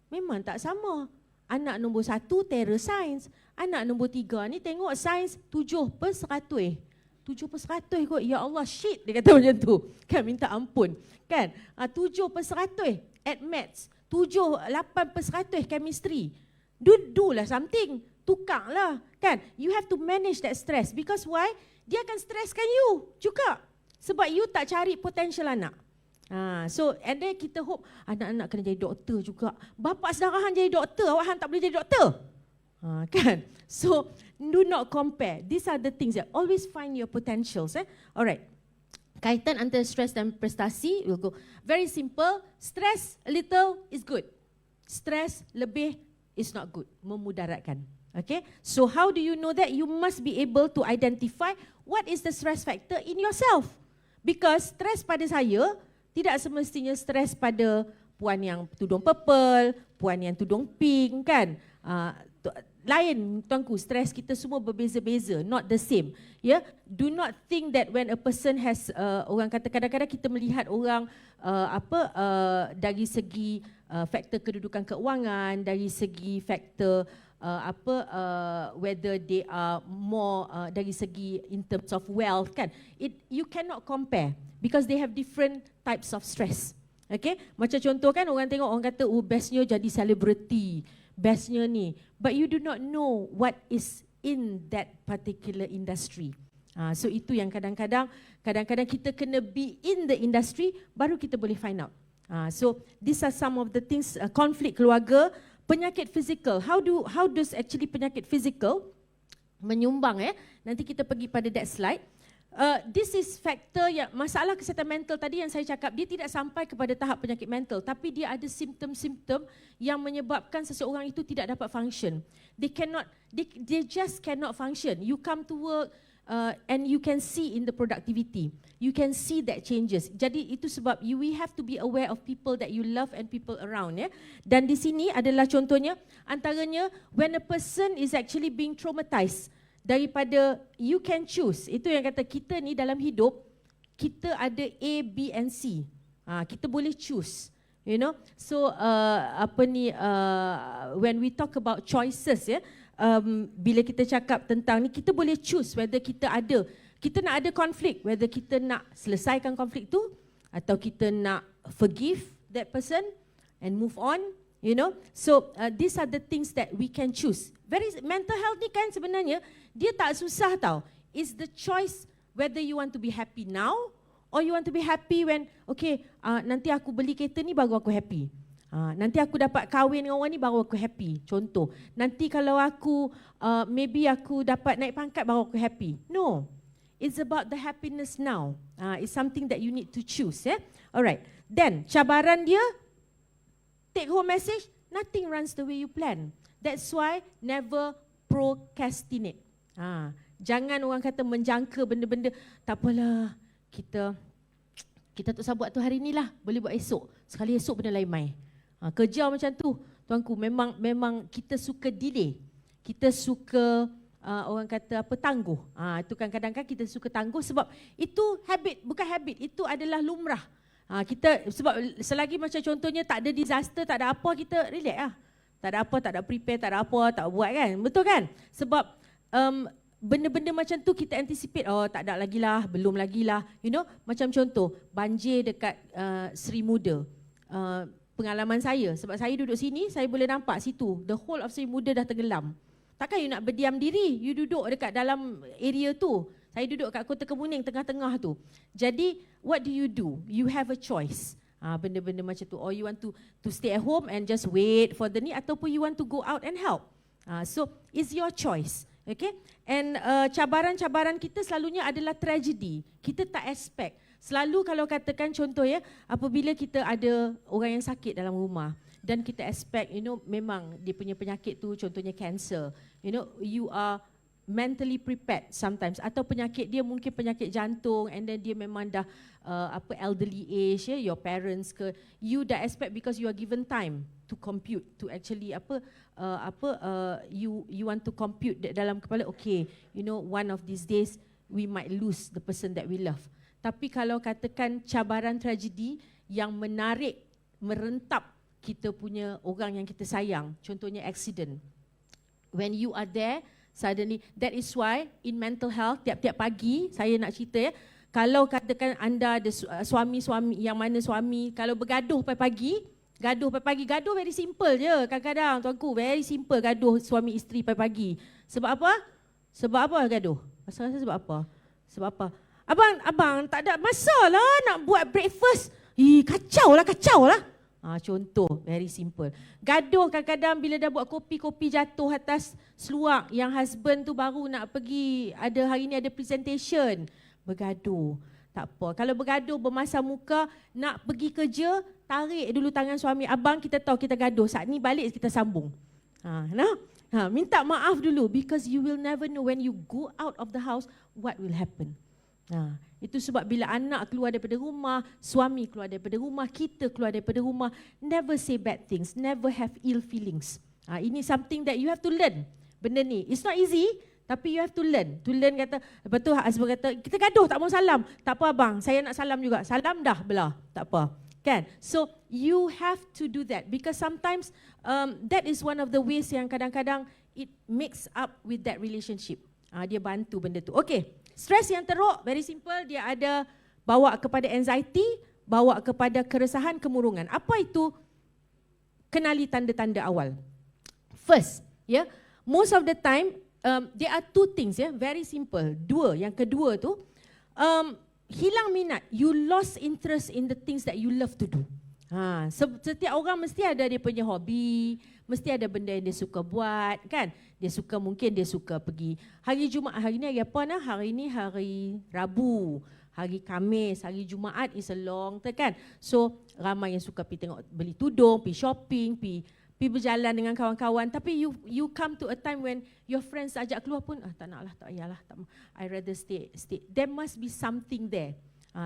Memang tak sama. Anak nombor 1 terror science. Anak nombor 3 ni tengok sains 7/100. 7/100 kot. Ya Allah, shit, dia kata macam tu. Kan, minta ampun. Kan? 7/100 at maths. 8/100 chemistry. Do lah something. Tukarlah. Kan? You have to manage that stress. Because why? Dia akan stresskan you juga. Sebab you tak cari potential anak. So, and then kita hope anak-anak kena jadi doktor juga. Bapa saudara hang jadi doktor, awak hang tak boleh jadi doktor. Kan? So, do not compare. These are the things that always find your potentials. Alright. Kaitan antara stress dan prestasi, we'll go. Very simple. Stress a little is good. Stress lebih is not good. Memudaratkan. Okay? So, how do you know that? You must be able to identify what is the stress factor in yourself. Because stress pada saya, tidak semestinya stress pada puan yang tudung purple, puan yang tudung pink, kan? Lain, tuanku, stres kita semua berbeza-beza, not the same. Yeah? Do not think that when a person has, orang kata kadang-kadang kita melihat orang dari segi faktor kedudukan keuangan, dari segi faktor whether they are more dari segi in terms of wealth, kan? You cannot compare because they have different types of stress. Okay? Macam contoh kan, orang tengok, orang kata, bestnya jadi selebriti, bestnya ni. But you do not know what is in that particular industry. So itu yang kadang-kadang kita kena be in the industry, baru kita boleh find out. So these are some of the things, konflik keluarga, penyakit fizikal. How does actually penyakit fizikal menyumbang? Nanti kita pergi pada that slide. This is factor yang masalah kesihatan mental tadi yang saya cakap, dia tidak sampai kepada tahap penyakit mental, tapi dia ada simptom-simptom yang menyebabkan seseorang itu tidak dapat function. They just cannot function. You come to work and you can see in the productivity. You can see that changes. Jadi itu sebab we have to be aware of people that you love and people around. Dan di sini adalah contohnya, antaranya when a person is actually being traumatized, daripada you can choose. Itu yang kata kita ni dalam hidup, kita ada A, B and C. Kita boleh choose. You know, so when we talk about choices, bila kita cakap tentang ni, kita boleh choose whether kita nak ada konflik, whether kita nak selesaikan konflik tu atau kita nak forgive that person and move on, you know. So these are the things that we can choose. Mental health ni kan sebenarnya dia tak susah tau. It's the choice whether you want to be happy now or you want to be happy when, okay, nanti aku beli kereta ni baru aku happy. Nanti aku dapat kahwin dengan orang ni baru aku happy. Contoh, nanti kalau aku, maybe aku dapat naik pangkat baru aku happy. No, it's about the happiness now. It's something that you need to choose. Alright, then cabaran dia, take home message, nothing runs the way you plan. That's why never procrastinate. Jangan orang kata menjangka benda-benda, tak apalah, kita tak usah buat tu hari ni lah, boleh buat esok. Sekali esok benda lain mai. Kerja macam tu, tuanku, memang kita suka delay. Kita suka orang kata apa, tangguh. Itu kan kadang-kadang kita suka tangguh sebab itu habit, bukan habit, itu adalah lumrah. Kita sebab selagi macam contohnya tak ada disaster, tak ada apa, kita relax lah. Tak ada apa, tak ada prepare, tak ada apa, tak buat kan. Betul kan? Sebab benda-benda macam tu kita anticipate, oh tak ada lagi lah, belum lagi lah. You know, macam contoh banjir dekat Seri Muda. Pengalaman saya, sebab saya duduk sini, saya boleh nampak situ, the whole of Seri Muda dah tenggelam. Takkan you nak berdiam diri, you duduk dekat dalam area tu. Saya duduk kat Kota Kemuning, tengah-tengah tu. Jadi, what do? You have a choice. Benda-benda macam tu. Or you want to stay at home and just wait for the need, ataupun you want to go out and help. So, it's your choice. Okay? And cabaran-cabaran kita selalunya adalah tragedy. Kita tak expect. Selalu kalau katakan contoh ya, apabila kita ada orang yang sakit dalam rumah dan kita expect, you know, memang dia punya penyakit tu contohnya cancer. You know, you are mentally prepared sometimes, atau penyakit dia mungkin penyakit jantung and then dia memang dah elderly age, your parents ke, you dah expect because you are given time to compute, to actually you want to compute dalam kepala, okay, you know, one of these days we might lose the person that we love. Tapi kalau katakan cabaran tragedi yang menarik, merentap kita punya orang yang kita sayang, contohnya accident. When you are there, suddenly, that is why in mental health, tiap-tiap pagi, saya nak cerita ya, kalau katakan anda ada suami-suami, yang mana suami, kalau bergaduh pagi-pagi, gaduh very simple je kadang-kadang, tuanku, very simple gaduh suami isteri pagi-pagi. Sebab apa? Sebab apa gaduh? Rasa-rasa sebab apa? Sebab apa? Abang tak ada masa lah nak buat breakfast. Kacau lah. Contoh, very simple. Gaduh kadang-kadang bila dah buat kopi jatuh atas seluar, yang husband tu baru nak pergi, hari ni ada presentation. Bergaduh, tak apa. Kalau bergaduh bermasam muka, nak pergi kerja, tarik dulu tangan suami. Abang, kita tahu kita gaduh, saat ni balik kita sambung. Minta maaf dulu, because you will never know when you go out of the house what will happen. Itu sebab bila anak keluar daripada rumah, suami keluar daripada rumah, kita keluar daripada rumah, never say bad things, never have ill feelings. Ini something that you have to learn. Benda ni, it's not easy, tapi you have to learn. To learn kata, lepas tu husband kata, kita gaduh tak mau salam. Tak apa abang, saya nak salam juga. Salam dah belah, tak apa. Kan? So you have to do that because sometimes that is one of the ways yang kadang-kadang it makes up with that relationship. Dia bantu benda tu. Okay. Stres yang teruk, very simple, dia ada bawa kepada anxiety, bawa kepada keresahan, kemurungan. Apa itu? Kenali tanda-tanda awal. First, most of the time, there are two things, very simple. Yang kedua tu, hilang minat. You lost interest in the things that you love to do. Setiap orang mesti ada dia punya hobi, mesti ada benda yang dia suka buat, kan? Mungkin dia suka pergi hari Jumaat, hari ni hari apa nah? Hari ni hari Rabu, hari Khamis, hari Jumaat is a long term, kan? So ramai yang suka pergi tengok, beli tudung, pergi shopping, pergi berjalan dengan kawan-kawan. Tapi you come to a time when your friends ajak keluar pun, tak nak lah, tak payahlah, I rather stay. There must be something there.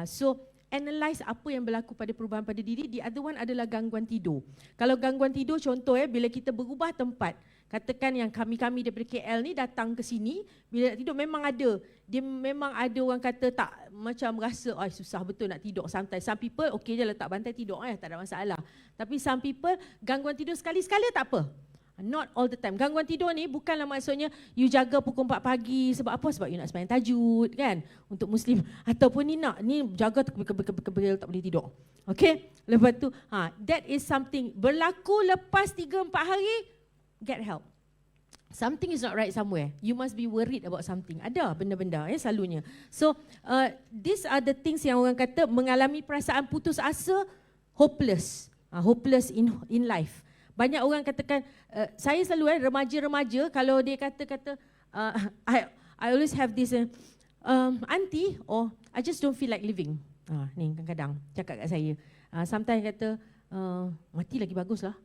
So analyze apa yang berlaku pada perubahan pada diri. The other one adalah gangguan tidur. Kalau gangguan tidur, contoh bila kita berubah tempat, Katakan yang kami-kami daripada KL ni datang ke sini, bila nak tidur memang ada. Dia memang ada orang kata tak, macam rasa susah betul nak tidur santai. Some people okey je letak bantai tidur, tak ada masalah. Tapi some people gangguan tidur sekali-sekala tak apa. Not all the time. Gangguan tidur ni bukanlah maksudnya you jaga pukul 4 pagi sebab apa? Sebab you nak sembahyang tahajud kan untuk Muslim. Ataupun ni jaga tak boleh tidur. Okay? Lepas tu, that is something. Berlaku lepas 3-4 hari, get help. Something is not right somewhere. You must be worried about something. Ada benda-benda selalunya. So, these are the things yang orang kata mengalami perasaan putus asa, hopeless. Hopeless in life. Banyak orang katakan, saya selalu remaja-remaja kalau dia kata I always have this auntie or I just don't feel like living. Ni kadang-kadang cakap kat saya. Sometimes kata mati lagi baguslah.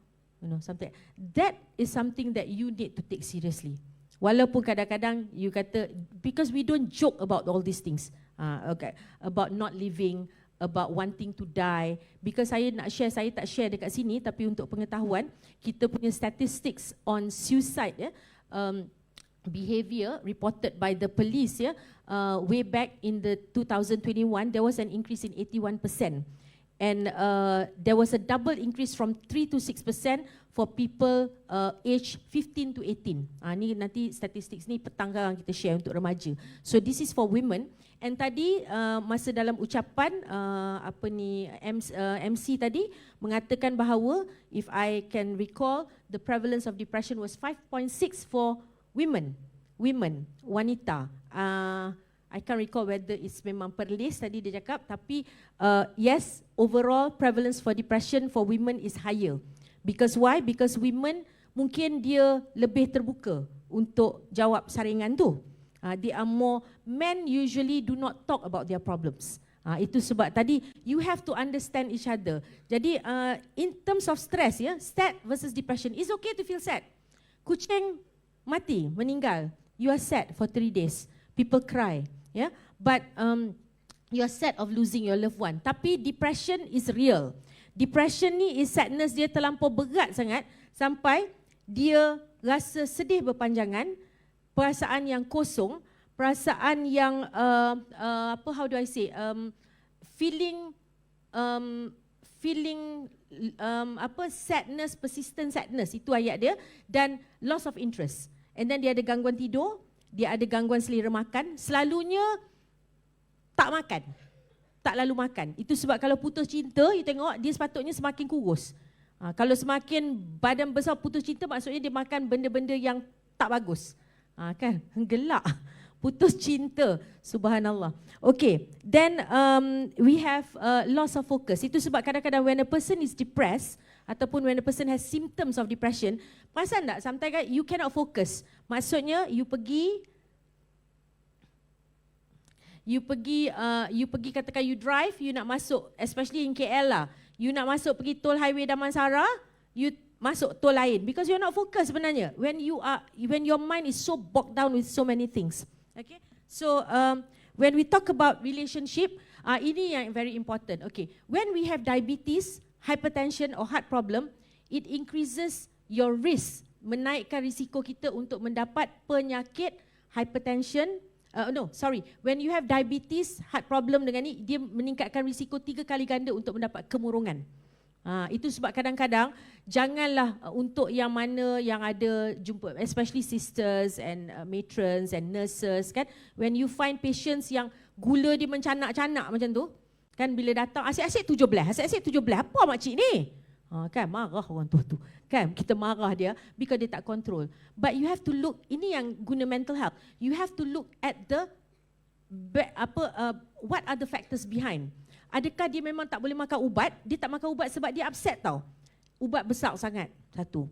Something. That is something that you need to take seriously. Walaupun kadang-kadang you kata, because we don't joke about all these things. Okay, about not living, about wanting to die. Because saya nak share, saya tak share dekat sini, tapi untuk pengetahuan, kita punya statistics on suicide behavior reported by the police way back in the 2021, there was an increase in 81%. And there was a double increase from 3 to 6% for people age 15 to 18. Ni nanti statistics ni petang kan kita share untuk remaja. So this is for women. And tadi masa dalam ucapan MC tadi mengatakan bahawa if I can recall, the prevalence of depression was 5.6 for women, wanita. I can't recall whether it's memang per list tadi dia cakap, tapi yes, overall prevalence for depression for women is higher. Because why? Because women mungkin dia lebih terbuka untuk jawab saringan tu. They are more, men usually do not talk about their problems. Itu sebab tadi you have to understand each other. Jadi in terms of stress, sad versus depression, it's okay to feel sad. Kucing mati, meninggal, you are sad for 3 days. People cry. But you are sad of losing your loved one. Tapi depression is real. Depression ni is sadness dia terlampau berat sangat sampai dia rasa sedih berpanjangan, perasaan yang kosong, perasaan yang how do I say, feeling sadness, persistent sadness, itu ayat dia, dan loss of interest. And then dia ada gangguan tidur, dia ada gangguan selera makan, selalunya tak makan, tak lalu makan. Itu sebab kalau putus cinta, you tengok dia sepatutnya semakin kurus. Kalau semakin badan besar putus cinta, maksudnya dia makan benda-benda yang tak bagus. Kan, gelak. Putus cinta, subhanallah. Okay, then we have loss of focus. Itu sebab kadang-kadang when a person is depressed, ataupun when a person has symptoms of depression, perasan tak, sometimes you cannot focus. Maksudnya you pergi katakan you drive, you nak masuk, especially in KL lah, you nak masuk pergi tol highway Damansara, you masuk tol lain because you're not focused sebenarnya. When your mind is so bogged down with so many things. Okay, so when we talk about relationship, ini yang very important. Okay, when we have diabetes, hypertension or heart problem, it increases your risk, menaikkan risiko kita untuk mendapat penyakit hypertension. When you have diabetes, heart problem dengan ni, dia meningkatkan risiko 3 kali ganda untuk mendapat kemurungan. Itu sebab kadang-kadang janganlah untuk yang mana yang ada jumpa, especially sisters and matrons and nurses kan, when you find patients yang gula dia mencanak-canak macam tu, kan bila datang asyik-asyik 17, apa makcik ni? Kan marah orang tua tu. Kan kita marah dia because dia tak control. But you have to look, ini yang guna mental health. You have to look at the what are the factors behind. Adakah dia memang tak boleh makan ubat? Dia tak makan ubat sebab dia upset tau. Ubat besar sangat satu.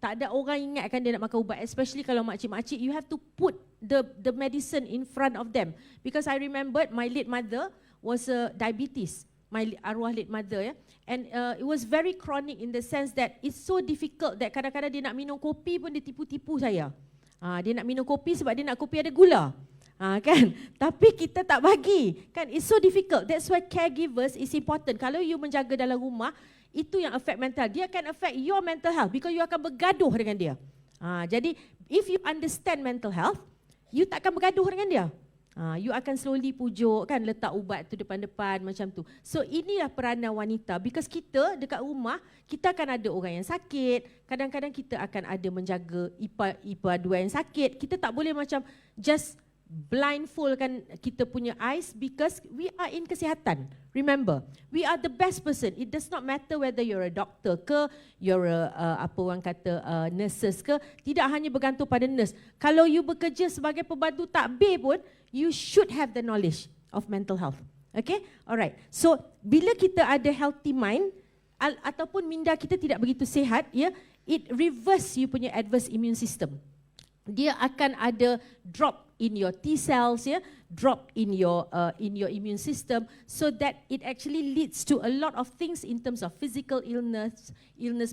Tak ada orang ingatkan dia nak makan ubat, especially kalau makcik-makcik, you have to put the medicine in front of them. Because I remembered my late mother was diabetes. My arwah late mother, and it was very chronic in the sense that it's so difficult that kadang-kadang dia nak minum kopi pun dia tipu-tipu saya. Dia nak minum kopi sebab dia nak kopi ada gula. Kan? Tapi kita tak bagi. Kan? It's so difficult. That's why caregivers is important. Kalau you menjaga dalam rumah, itu yang affect mental. Dia akan affect your mental health because you akan bergaduh dengan dia. Jadi if you understand mental health, you tak akan bergaduh dengan dia. You akan slowly pujuk kan, letak ubat tu depan-depan macam tu. So inilah peranan wanita, because kita dekat rumah, kita akan ada orang yang sakit, kadang-kadang kita akan ada menjaga ipar dua yang sakit. Kita tak boleh macam just blindfoldkan kita punya eyes, because we are in kesihatan. Remember, we are the best person. It does not matter whether you're a doctor ke, you're a nurses ke, tidak hanya bergantung pada nurse. Kalau you bekerja sebagai pembantu takbir pun, you should have the knowledge of mental health. Okay, alright. So bila kita ada healthy mind ataupun minda kita tidak begitu sihat, it reverse you punya adverse immune system. Dia akan ada drop in your T cells, drop in your immune system, so that it actually leads to a lot of things in terms of physical illness.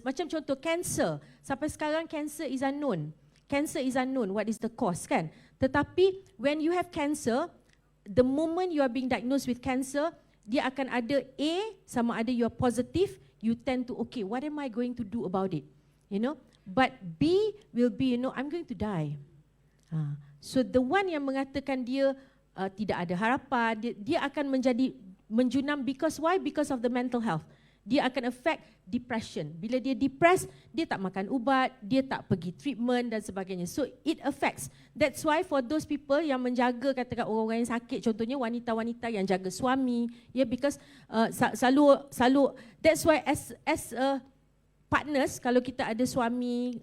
Macam contoh cancer. Sampai sekarang cancer is unknown. Cancer is unknown. What is the cause, kan? Tetapi when you have cancer, the moment you are being diagnosed with cancer, dia akan ada A, sama ada you are positive, you tend to, okay, what am I going to do about it? But B will be, I'm going to die. So the one yang mengatakan dia tidak ada harapan, dia akan menjadi menjunam, because why? Because of the mental health. Dia akan affect depression. Bila dia depressed, dia tak makan ubat, dia tak pergi treatment dan sebagainya. So it affects. That's why for those people yang menjaga katakan orang-orang yang sakit, contohnya wanita-wanita yang jaga suami, because selalu that's why as partners, kalau kita ada suami,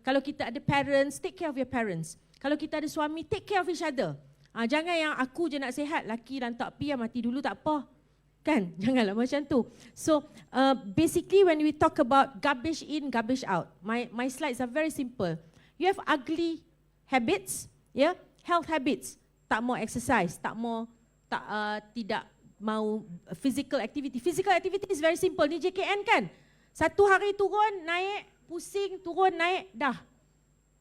kalau kita ada parents, take care of your parents. Kalau kita ada suami, take care of each other. Jangan yang aku je nak sihat, laki lantak pi, mati dulu tak apa. Kan? Janganlah macam tu. So basically when we talk about garbage in, garbage out, my slides are very simple. You have ugly habits, health habits. Tak mau exercise, tidak mau physical activity. Physical activity is very simple. Ni JKN kan? Satu hari turun, naik, pusing, turun, naik, dah.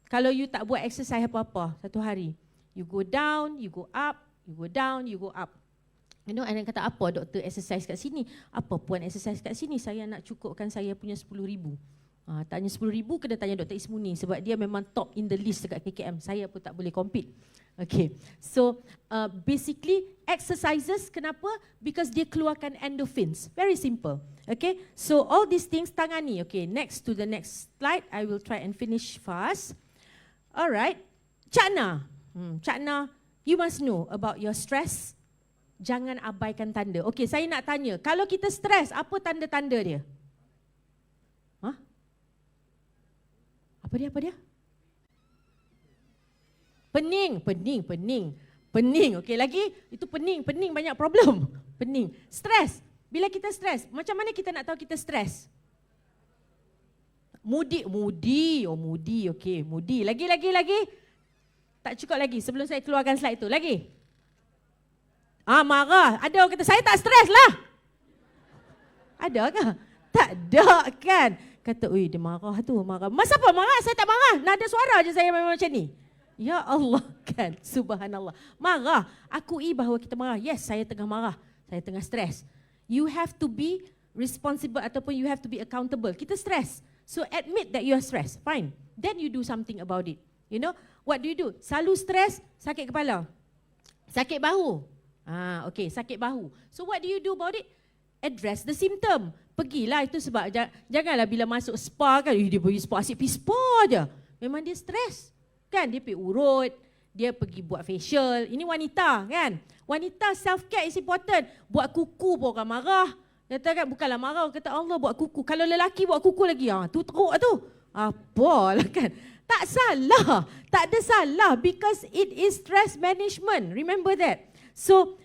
Kalau you tak buat exercise apa-apa satu hari, you go down, you go up, you go down, you go up. And kata apa doktor exercise kat sini? Apa puan exercise kat sini? Saya nak cukupkan saya punya 10,000. Tanya 10,000 kena tanya Dr. Ismuni, sebab dia memang top in the list dekat KKM. Saya pun tak boleh compete. Okay, so basically exercises, kenapa? Because dia keluarkan endorphins. Very simple. Okay, so all these things tangani. Okay, next to the next slide. I will try and finish fast. Alright, Cakna. Cakna, you must know about your stress. Jangan abaikan tanda. Okay, saya nak tanya, kalau kita stres, apa tanda-tanda dia? Apa dia? Pening. Okey, lagi itu pening banyak problem. Pening. Stres. Bila kita stres, macam mana kita nak tahu kita stres? Moody. Okey, moody. Lagi. Tak cukup lagi sebelum saya keluarkan slide itu. Lagi. Marah. Ada orang kata saya tak stres lah. Ada ke? Tak ada kan? Kata, oi dia marah tu, marah. Masa apa marah? Saya tak marah. Nada suara je saya memang macam ni. Ya Allah kan, subhanallah. Marah, akui bahawa kita marah. Yes, saya tengah marah, saya tengah stres. You have to be responsible ataupun you have to be accountable. Kita stres, so admit that you are stressed. Fine, then you do something about it. What do you do? Selalu stres, sakit kepala, sakit bahu. Okay, sakit bahu. So what do you do about it? Address the symptom. Pergilah, itu sebab janganlah bila masuk spa kan, dia pergi spa, asyik pergi spa je. Memang dia stres. Kan, dia pergi urut, dia pergi buat facial. Ini wanita kan. Wanita self care is important. Buat kuku pun orang marah. Kata kan, bukanlah marah, kata Allah buat kuku. Kalau lelaki buat kuku lagi, tu teruk tu. Apalah kan. Tak salah. Tak ada salah, because it is stress management. Remember that. So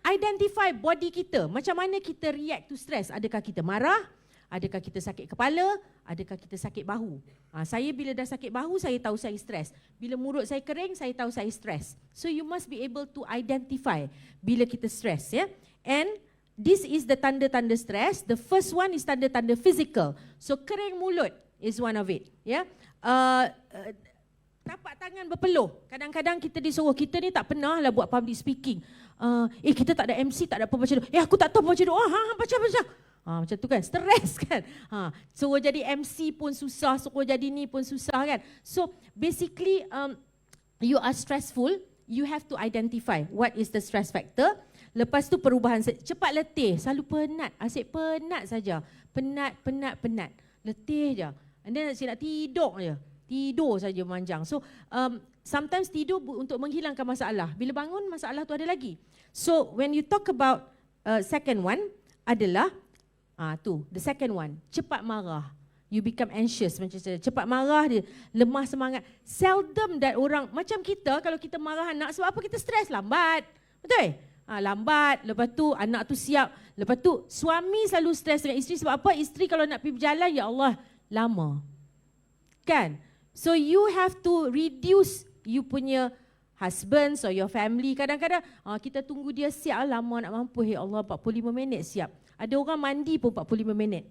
identify body kita. Macam mana kita react to stress? Adakah kita marah? Adakah kita sakit kepala? Adakah kita sakit bahu? Saya bila dah sakit bahu, saya tahu saya stres. Bila mulut saya kering, saya tahu saya stres. So you must be able to identify bila kita stres. And this is the tanda-tanda stres. The first one is tanda-tanda physical. So kering mulut is one of it. Tapak tangan berpeluh. Kadang-kadang kita disuruh, kita ni tak pernah lah buat public speaking. Kita tak ada MC, tak ada apa baca doa. Aku tak tahu baca doa. Baca. Macam tu kan, stres kan. Suruh jadi MC pun susah, suruh jadi ni pun susah kan. So basically you are stressful, you have to identify what is the stress factor. Lepas tu perubahan, cepat letih, selalu penat, asyik penat saja. Penat. Letih je. And then asyik nak tidur je. Tidur saja manjang. So sometimes tidur untuk menghilangkan masalah. Bila bangun masalah tu ada lagi. So when you talk about second one adalah the second one, cepat marah. You become anxious macam saya. Cepat marah dia, lemah semangat. Seldom that orang, macam kita kalau kita marah anak, sebab apa kita stres? Lambat. Betul? Lambat, lepas tu anak tu siap. Lepas tu suami selalu stres dengan isteri sebab apa? Isteri kalau nak pergi berjalan, ya Allah, lama. Kan? So you have to reduce you punya husbands or your family. Kadang-kadang kita tunggu dia siap, lama nak mampu. Ya Allah, 45 minit siap. Ada orang mandi pun 45 minit.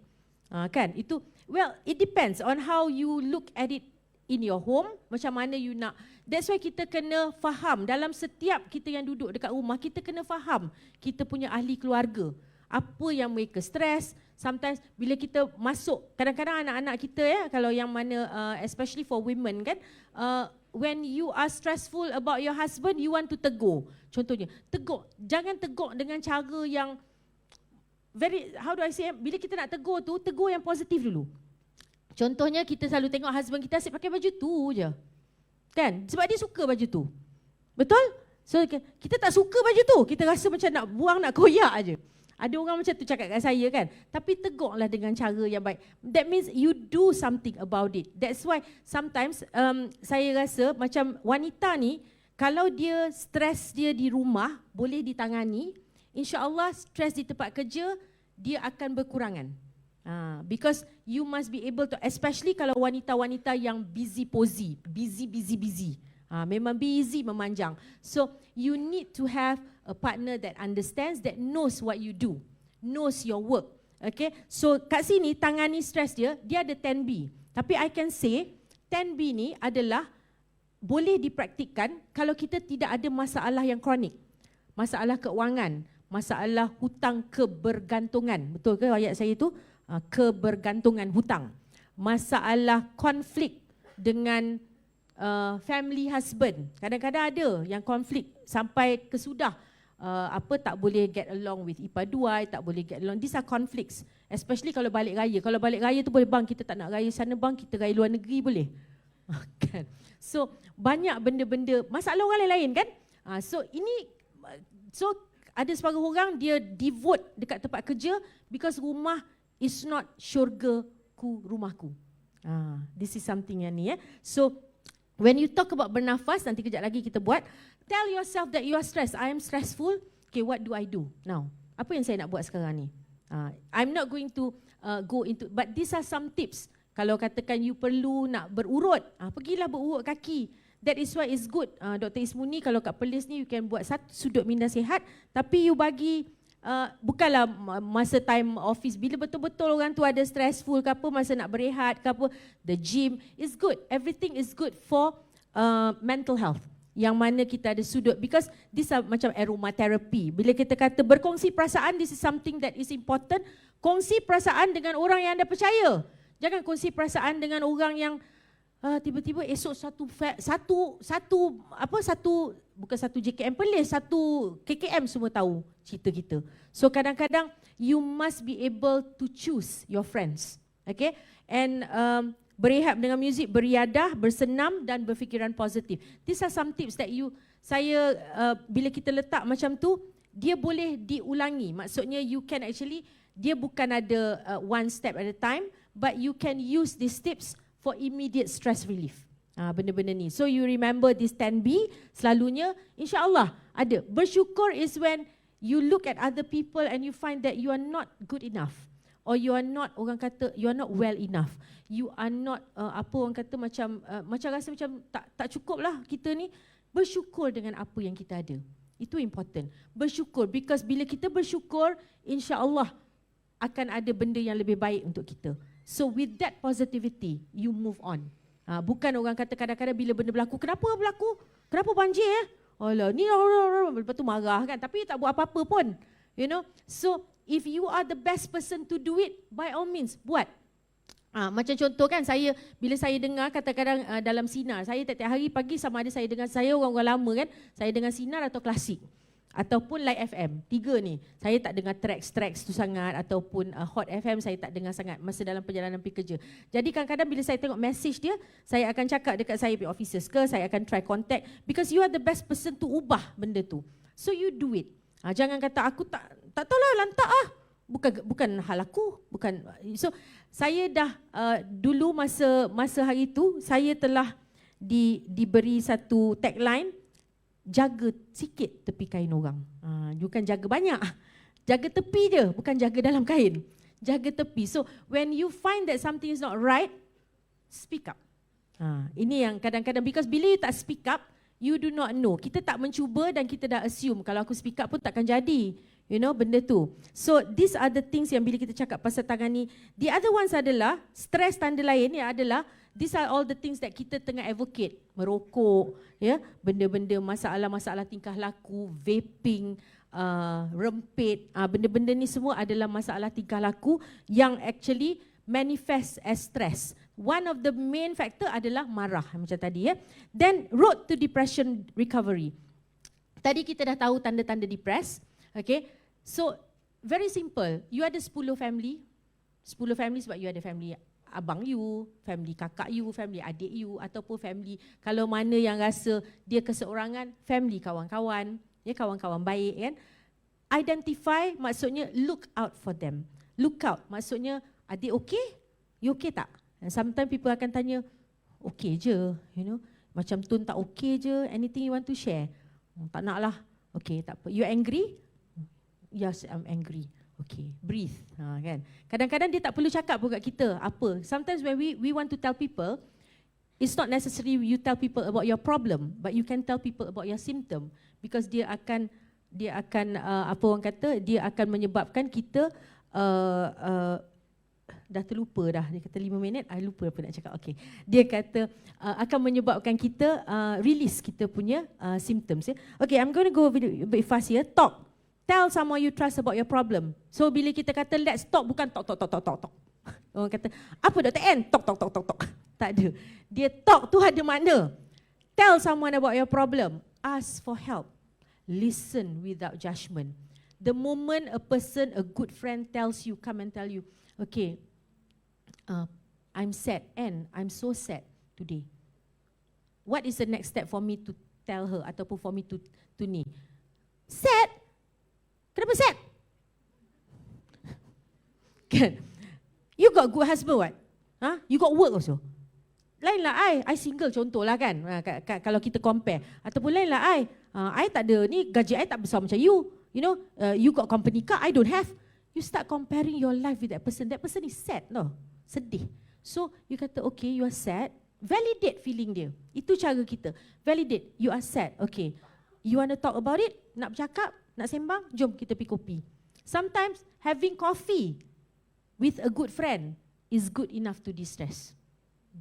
Kan? Itu, well, it depends on how you look at it in your home, macam mana you nak. That's why kita kena faham, dalam setiap kita yang duduk dekat rumah, kita kena faham kita punya ahli keluarga. Apa yang mereka stres. Sometimes bila kita masuk, kadang-kadang anak-anak kita kalau yang mana, especially for women kan, when you are stressful about your husband, you want to tegur. Contohnya, tegur. Jangan tegur dengan cara yang very, how do I say, bila kita nak tegur tu, tegur yang positif dulu. Contohnya kita selalu tengok husband kita asyik pakai baju tu je. Kan? Sebab dia suka baju tu. Betul? So kita tak suka baju tu, kita rasa macam nak buang, nak koyak aje. Ada orang macam tu cakap kat saya kan. Tapi tegurlah dengan cara yang baik. That means you do something about it. That's why sometimes saya rasa macam wanita ni, kalau dia stres dia di rumah, boleh ditangani. InsyaAllah stres di tempat kerja, dia akan berkurangan. Because you must be able to, especially kalau wanita-wanita yang busy. Memang busy memanjang. So you need to have a partner that understands, that knows what you do, knows your work. Okay, so kat sini tangani stres dia ada 10B. Tapi I can say 10B ni adalah boleh dipraktikkan kalau kita tidak ada masalah yang kronik. Masalah keuangan, masalah hutang kebergantungan. Betul ke ayat saya itu? Kebergantungan hutang. Masalah konflik dengan family husband. Kadang-kadang ada yang konflik sampai kesudah tak boleh get along with ipar-duai, tak boleh get along. These are conflicts. Especially kalau balik raya. Kalau balik raya tu boleh, bang kita tak nak raya sana bang, kita raya luar negeri boleh. Kan? So banyak benda-benda, masalah orang lain-lain kan? So ada sebagai orang dia devote dekat tempat kerja because rumah is not syurgaku, rumahku. This is something yang ni. So when you talk about bernafas, nanti kejap lagi kita buat, tell yourself that you are stressed. I am stressful. Okay, what do I do now? Apa yang saya nak buat sekarang ni? I'm not going to go into, but these are some tips. Kalau katakan you perlu nak berurut, pergilah berurut kaki. That is why it's good. Dr. Ismuni kalau kat Perlis ni you can buat satu sudut minda sihat, tapi you bagi bukanlah masa time office bila betul-betul orang tu ada stressful ke apa, masa nak berehat ke apa, the gym is good. Everything is good for mental health. Yang mana kita ada sudut, because this are macam aromatherapy. Bila kita kata berkongsi perasaan, this is something that is important. Kongsi perasaan dengan orang yang anda percaya. Jangan kongsi perasaan dengan orang yang tiba-tiba esok bukan satu JKM Perlis, satu KKM semua tahu cerita kita. So kadang-kadang you must be able to choose your friends. Okay? And berehat dengan muzik, beriadah, bersenam dan berfikiran positif. These are some tips that bila kita letak macam tu, dia boleh diulangi. Maksudnya you can actually, dia bukan ada one step at a time, but you can use these tips for immediate stress relief. Benda-benda ni. So you remember this 10B, selalunya insya-Allah ada. Bersyukur is when you look at other people and you find that you are not good enough. Or you are not, orang kata, you are not well enough. You are not, orang kata macam rasa macam tak cukup lah kita ni. Bersyukur dengan apa yang kita ada. Itu important. Bersyukur, because bila kita bersyukur, insya-Allah akan ada benda yang lebih baik untuk kita. So with that positivity, you move on. Bukan orang kata kadang-kadang bila benda berlaku, kenapa berlaku? Kenapa banjir? Alah, ni lepas tu marah kan, tapi tak buat apa-apa pun. You know, so if you are the best person to do it, by all means, buat. Macam contoh kan, saya bila saya dengar kadang-kadang dalam sinar, saya tiap-tiap hari pagi sama ada saya dengar, saya orang-orang lama kan, saya dengar sinar atau klasik. Ataupun Light FM, 3 ni. Saya tak dengar tracks tu sangat, ataupun Hot FM saya tak dengar sangat masa dalam perjalanan pergi kerja. Jadi kadang-kadang bila saya tengok message dia, saya akan cakap dekat saya punya officers ke, saya akan try contact, because you are the best person to ubah benda tu. So you do it. Jangan kata aku tak tahulah, lantak ah. Bukan hal aku, bukan. So saya dah dulu masa hari tu saya telah diberi satu tagline, jaga sikit tepi kain orang. Bukan jaga banyak. Jaga tepi je, bukan jaga dalam kain. Jaga tepi. So when you find that something is not right, speak up. Ini yang kadang-kadang, because bila you tak speak up, you do not know. Kita tak mencuba dan kita dah assume kalau aku speak up pun takkan jadi. You know, benda tu. So these are the things yang bila kita cakap pasal tangani. The other ones adalah, stress tanda lain ni adalah, these are all the things that kita tengah advocate. Merokok, ya, benda-benda masalah-masalah tingkah laku, vaping, rempit, benda-benda ni semua adalah masalah tingkah laku yang actually manifest as stress. One of the main factor adalah marah macam tadi, ya. Then road to depression recovery. Tadi kita dah tahu tanda-tanda depressed, okay. So very simple. You ada 10 family. 10 family sebab you ada family abang you, family kakak you, family adik you, ataupun family kalau mana yang rasa dia keseorangan, family kawan-kawan, ya, kawan-kawan baik kan. Identify maksudnya look out for them. Look out maksudnya adik okay? You okay tak? And sometimes people akan tanya, okay je, you know. Macam Tun tak okay je, anything you want to share? Tak nak lah. Okay, tak apa. You angry? Yes, I'm angry. Okay, breathe. Kan? Kadang-kadang dia tak perlu cakap pun kat kita apa. Sometimes when we want to tell people, it's not necessary you tell people about your problem, but you can tell people about your symptom, because dia akan apa orang kata, dia akan menyebabkan kita dah terlupa dah. Dia kata 5 minit, I lupa apa nak cakap. Okay. Dia kata akan menyebabkan kita release kita punya symptoms. Ya. Okay, I'm going to go a bit fast here. Talk. Tell someone you trust about your problem. So bila kita kata let's talk, bukan talk. Orang kata, apa Dr. N? Talk. Tak ada. Dia talk tu ada makna. Tell someone about your problem. Ask for help. Listen without judgment. The moment a person, a good friend tells you, come and tell you, okay, I'm sad and I'm so sad today. What is the next step for me to tell her ataupun for me to ni? Sad? Kenapa sad? Kan? You got good husband what? You got work also. Lain lah I single contohlah kan. Kalau kita compare. Ataupun lain lah I tak ada ni, gaji I tak besar macam you. You know, you got company car, I don't have. You start comparing your life with that person. That person is sad no? Sedih. So you kata okay, you are sad. Validate feeling dia. Itu cara kita. Validate, you are sad. Okay. You want to talk about it? Nak bercakap? Nak sembang? Jom kita pergi kopi. Sometimes having coffee with a good friend is good enough to distress.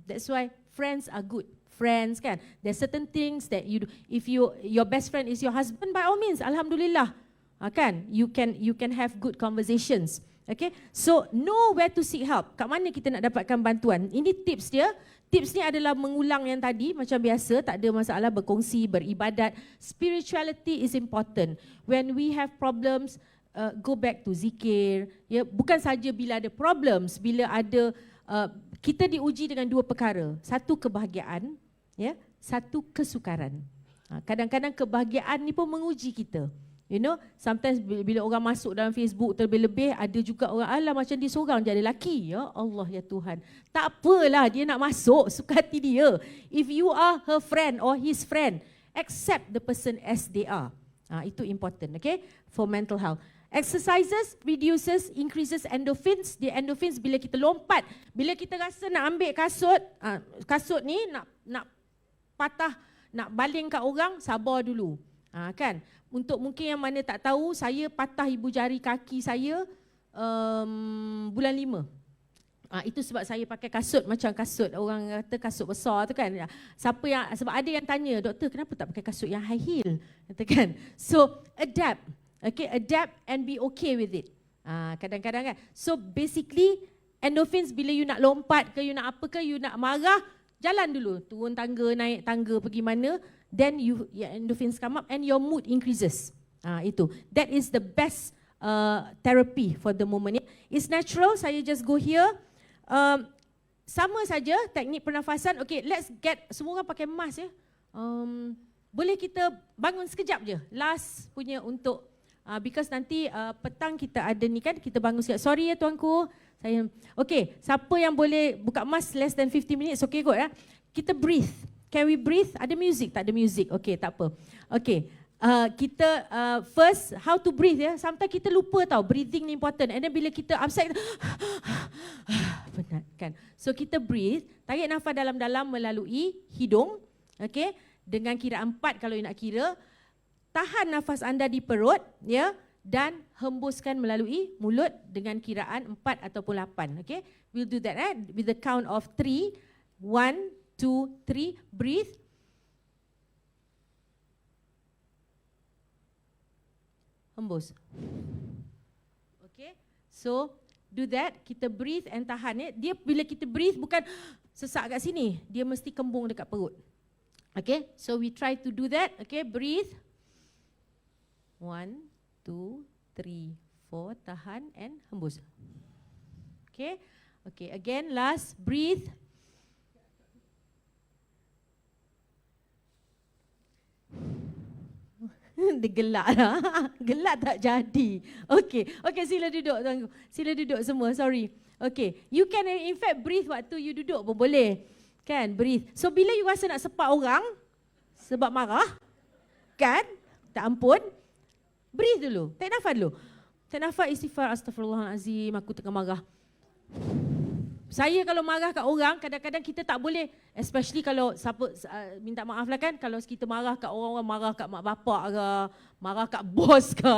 That's why friends are good. Friends kan. There's certain things that you do. If your best friend is your husband, by all means, alhamdulillah. Kan? You can have good conversations. Okay? So know where to seek help. Kat mana kita nak dapatkan bantuan? Ini tips dia. Tips ni adalah mengulang yang tadi macam biasa, tak ada masalah, berkongsi, beribadat. Spirituality is important. When we have problems, go back to zikir. Ya, bukan saja bila ada problems, bila ada kita diuji dengan 2 perkara. Satu kebahagiaan, ya, satu kesukaran. Kadang-kadang kebahagiaan ni pun menguji kita. You know, sometimes bila orang masuk dalam Facebook terlebih-lebih, ada juga orang, alah macam dia seorang je ada lelaki. Ya Allah, ya Tuhan. Tak apalah, dia nak masuk, suka hati dia. If you are her friend or his friend, accept the person as they are. Itu important, okay, for mental health. Exercises reduces, increases endorphins. The endorphins bila kita lompat, bila kita rasa nak ambil kasut ni, nak patah, nak baling kat orang, sabar dulu. Kan? Untuk mungkin yang mana tak tahu, saya patah ibu jari kaki saya bulan 5. Itu sebab saya pakai kasut macam kasut orang kata kasut besar tu kan. Sebab ada yang tanya, doktor kenapa tak pakai kasut yang high heel? Kata kan. So adapt. Okay, adapt and be okay with it. Kadang-kadang kan. So basically endorphins bila you nak lompat ke, you nak apa ke, you nak marah, jalan dulu, turun tangga, naik tangga, pergi mana, then your endorphins come up and your mood increases. Itu. That is the best therapy for the moment. It's natural, saya just go here. Sama saja teknik pernafasan. Okay, let's get, semua orang pakai mask ya. Boleh kita bangun sekejap je. Last punya untuk, because nanti petang kita ada ni kan, kita bangun sekejap. Sorry ya tuanku. Okay, siapa yang boleh buka mask less than 50 minutes, okay kot ya. Kita breathe. Can we breathe? Ada music? Tak ada music. Okay, tak apa. Okay. Kita first how to breathe ya. Sometimes kita lupa tau breathing ni important. And then bila kita upset penat kan. So kita breathe, tarik nafas dalam-dalam melalui hidung, okay, dengan kiraan 4 kalau you nak kira. Tahan nafas anda di perut ya, dan hembuskan melalui mulut dengan kiraan 4 ataupun 8, okay. We'll do that with the count of 3. 1, 2, 3, breathe. Hembus. Okay, so do that. Kita breathe and tahan. Dia bila kita breathe bukan sesak kat sini, dia mesti kembung dekat perut. Okay, so we try to do that. Okay, breathe. 1, 2, 3, 4, tahan and hembus. Okay, okay. Again, last, breathe. Dia gelak lah. Gelak tak jadi. Okay. Okay, sila duduk tuan. Sila duduk semua, sorry. Okay, you can in fact breathe waktu you duduk pun boleh. Kan, breathe. So bila you rasa nak sepak orang sebab marah, kan, tak ampun, breathe dulu. Tarik nafas dulu. Tarik nafas, istighfar, astagfirullahalazim, aku tengah marah. Saya kalau marah kat orang, kadang-kadang kita tak boleh, especially kalau siapa minta maaf lah kan, kalau kita marah kat orang, marah kat mak bapak ke, marah kat bos ke,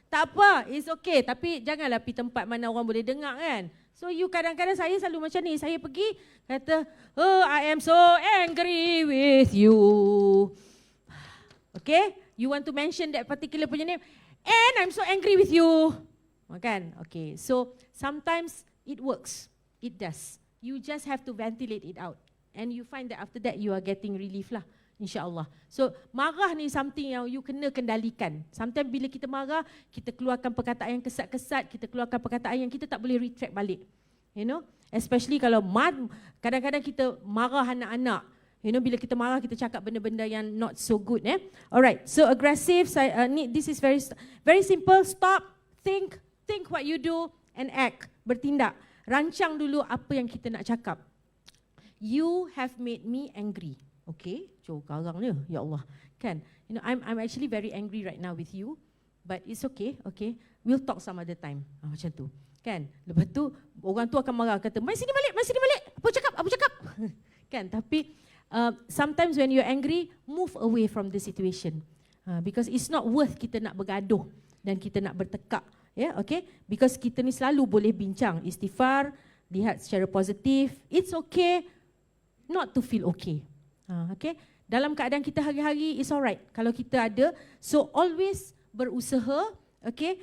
tak apa, it's okay, tapi janganlah pergi tempat mana orang boleh dengar kan. So you kadang-kadang saya selalu macam ni, saya pergi kata, oh I am so angry with you. Okay, you want to mention that particular punya name, and I'm so angry with you. Kan, okay, so sometimes it works. It does. You just have to ventilate it out. And you find that after that you are getting relief lah. InsyaAllah. So marah ni something yang you kena kendalikan. Sometimes bila kita marah, kita keluarkan perkataan yang kesat-kesat, kita keluarkan perkataan yang kita tak boleh retract balik. You know, especially kalau kadang-kadang kita marah anak-anak. You know, bila kita marah, kita cakap benda-benda yang not so good. Alright, so aggressive, this is very simple. Stop, think what you do and act, bertindak. Rancang dulu apa yang kita nak cakap. You have made me angry. Okay, garang dia, ya Allah. Kan, you know, I'm actually very angry right now with you, but it's okay, okay. We'll talk some other time. Macam tu. Kan, lepas tu orang tu akan marah, kata, mai sini balik. Apa cakap? Kan, tapi sometimes when you're angry, move away from the situation. Because it's not worth kita nak bergaduh dan kita nak bertekak. Yeah, okay. Because kita ni selalu boleh bincang, istighfar, lihat secara positif. It's okay not to feel okay. Okay. Dalam keadaan kita hari-hari, it's alright kalau kita ada. So always berusaha, okay,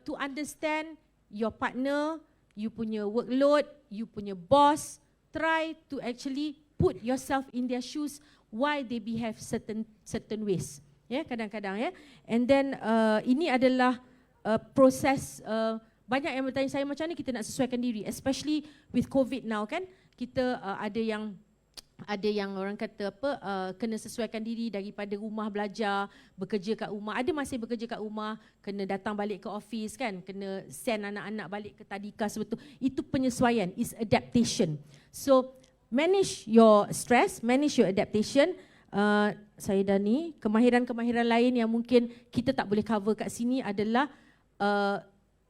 to understand your partner, you punya workload, you punya boss. Try to actually put yourself in their shoes, why they behave certain ways. Yeah, kadang-kadang ya. And then ini adalah proses, banyak yang bertanya saya macam ni kita nak sesuaikan diri, especially with COVID now kan, kita ada yang orang kata apa, kena sesuaikan diri daripada rumah belajar, bekerja kat rumah, ada masih bekerja kat rumah, kena datang balik ke office kan, kena send anak-anak balik ke tadika sebetul, itu penyesuaian, is adaptation. So manage your stress, manage your adaptation. Saya dah ni, kemahiran-kemahiran lain yang mungkin kita tak boleh cover kat sini adalah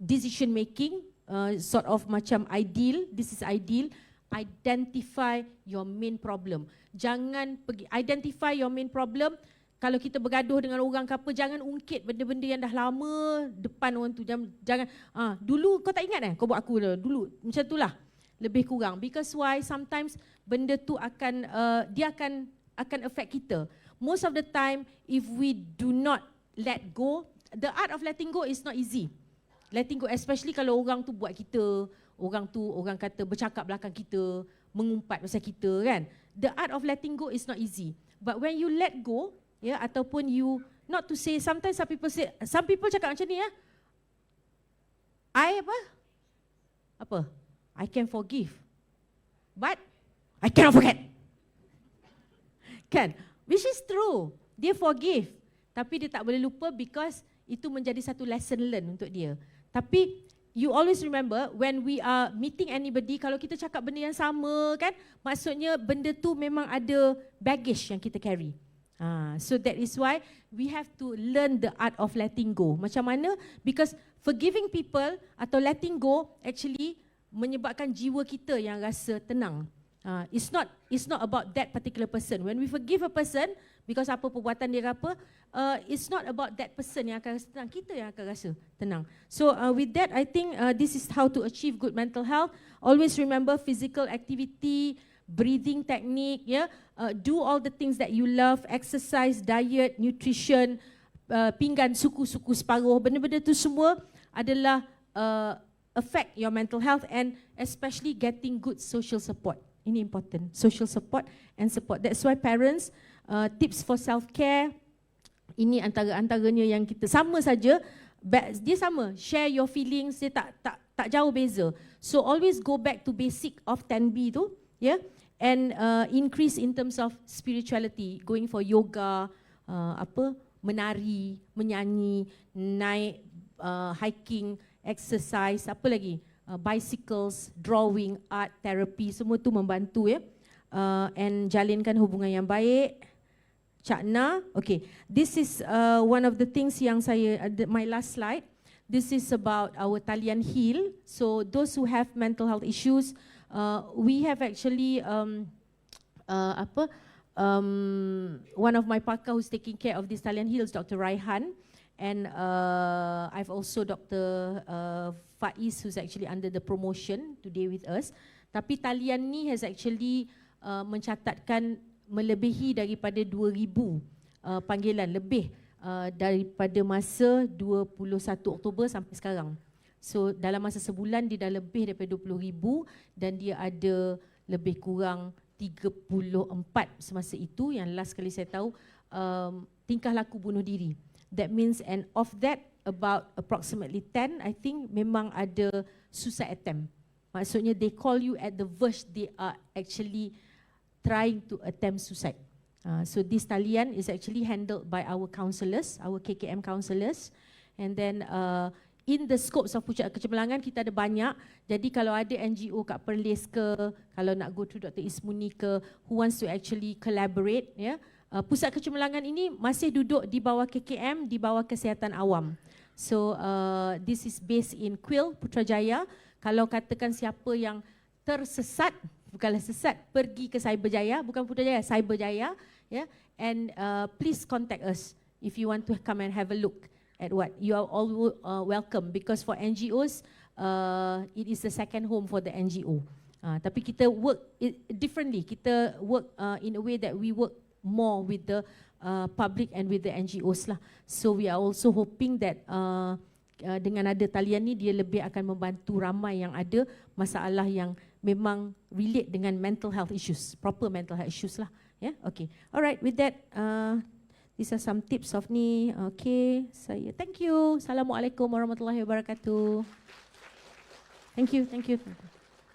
decision making, sort of macam ideal, this is ideal. Identify your main problem. Jangan pergi identify your main problem. Kalau kita bergaduh dengan orang ke apa, jangan ungkit benda-benda yang dah lama depan orang tu. Jangan dulu kau tak ingat kau buat aku dulu. Macam itulah. Lebih kurang. Because why? Sometimes benda tu akan dia akan affect kita. Most of the time if we do not let go, the art of letting go is not easy. letting go, especially kalau orang tu buat kita, orang kata bercakap belakang kita, mengumpat pasal kita kan. The art of letting go is not easy. But when you let go, ya, ataupun you, not to say, sometimes some people cakap macam ni ya, I can forgive, but I cannot forget. Kan? Which is true. Dia forgive, tapi dia tak boleh lupa because itu menjadi satu lesson learn untuk dia. Tapi you always remember when we are meeting anybody, kalau kita cakap benda yang sama kan, maksudnya benda tu memang ada baggage yang kita carry. So that is why we have to learn the art of letting go. Macam mana? Because forgiving people atau letting go actually menyebabkan jiwa kita yang rasa tenang. It's not about that particular person. When we forgive a person because apa perbuatan dia apa, it's not about that person yang akan rasa tenang, kita yang akan rasa tenang. So with that, I think this is how to achieve good mental health. Always remember physical activity, breathing technique, yeah. Do all the things that you love, exercise, diet, nutrition, pinggan suku-suku separuh, benda-benda tu semua adalah affect your mental health, and especially getting good social support. Ini important, social support and support. That's why parents, tips for self-care, ini antara-antaranya yang kita sama saja, dia sama, share your feelings, dia tak jauh beza. So always go back to basic of 10B tu, yeah, and increase in terms of spirituality, going for yoga, menari, menyanyi, naik, hiking, exercise, apa lagi? Bicycles, drawing, art, therapy, semua tu membantu ya. And jalinkan hubungan yang baik. Cak Na, okay. This is one of the things yang my last slide. This is about our Talian Heal. So those who have mental health issues, we have actually one of my pakar who's taking care of this Talian Heal is Dr. Raihan. And I've also Dr. Faiz, who's actually under the promotion today with us. Tapi talian ni has actually mencatatkan melebihi daripada 2,000 panggilan, lebih daripada masa 21 Oktober sampai sekarang. So dalam masa sebulan dia dah lebih daripada 20,000 dan dia ada lebih kurang 34 semasa itu, yang last kali saya tahu, tingkah laku bunuh diri. That means, and of that, about approximately 10, I think, memang ada suicide attempt. Maksudnya, they call you at the verge, they are actually trying to attempt suicide. So this talian is actually handled by our counsellors, our KKM counsellors. And then, in the scopes of Pusat Kecemerlangan, kita ada banyak. Jadi kalau ada NGO kat Perlis ke, kalau nak go to Dr. Ismuni ke, who wants to actually collaborate, ya, Pusat Kecemerlangan ini masih duduk di bawah KKM, di bawah Kesihatan Awam. So this is based in Kuil, Putrajaya. Kalau katakan siapa yang tersesat, bukanlah sesat, pergi ke Cyberjaya, bukan Putrajaya, Cyberjaya, yeah, and please contact us if you want to come and have a look at what. You are all welcome, because for NGOs, it is the second home for the NGO. Tapi kita work differently, kita work in a way that we work more with the public and with the NGOs lah. So we are also hoping that dengan ada talian ni, dia lebih akan membantu ramai yang ada masalah yang memang relate dengan mental health issues, proper mental health issues lah. Yeah, okay. Alright, with that, these are some tips of ni. Okay, saya thank you. Assalamualaikum warahmatullahi wabarakatuh. Thank you, thank you.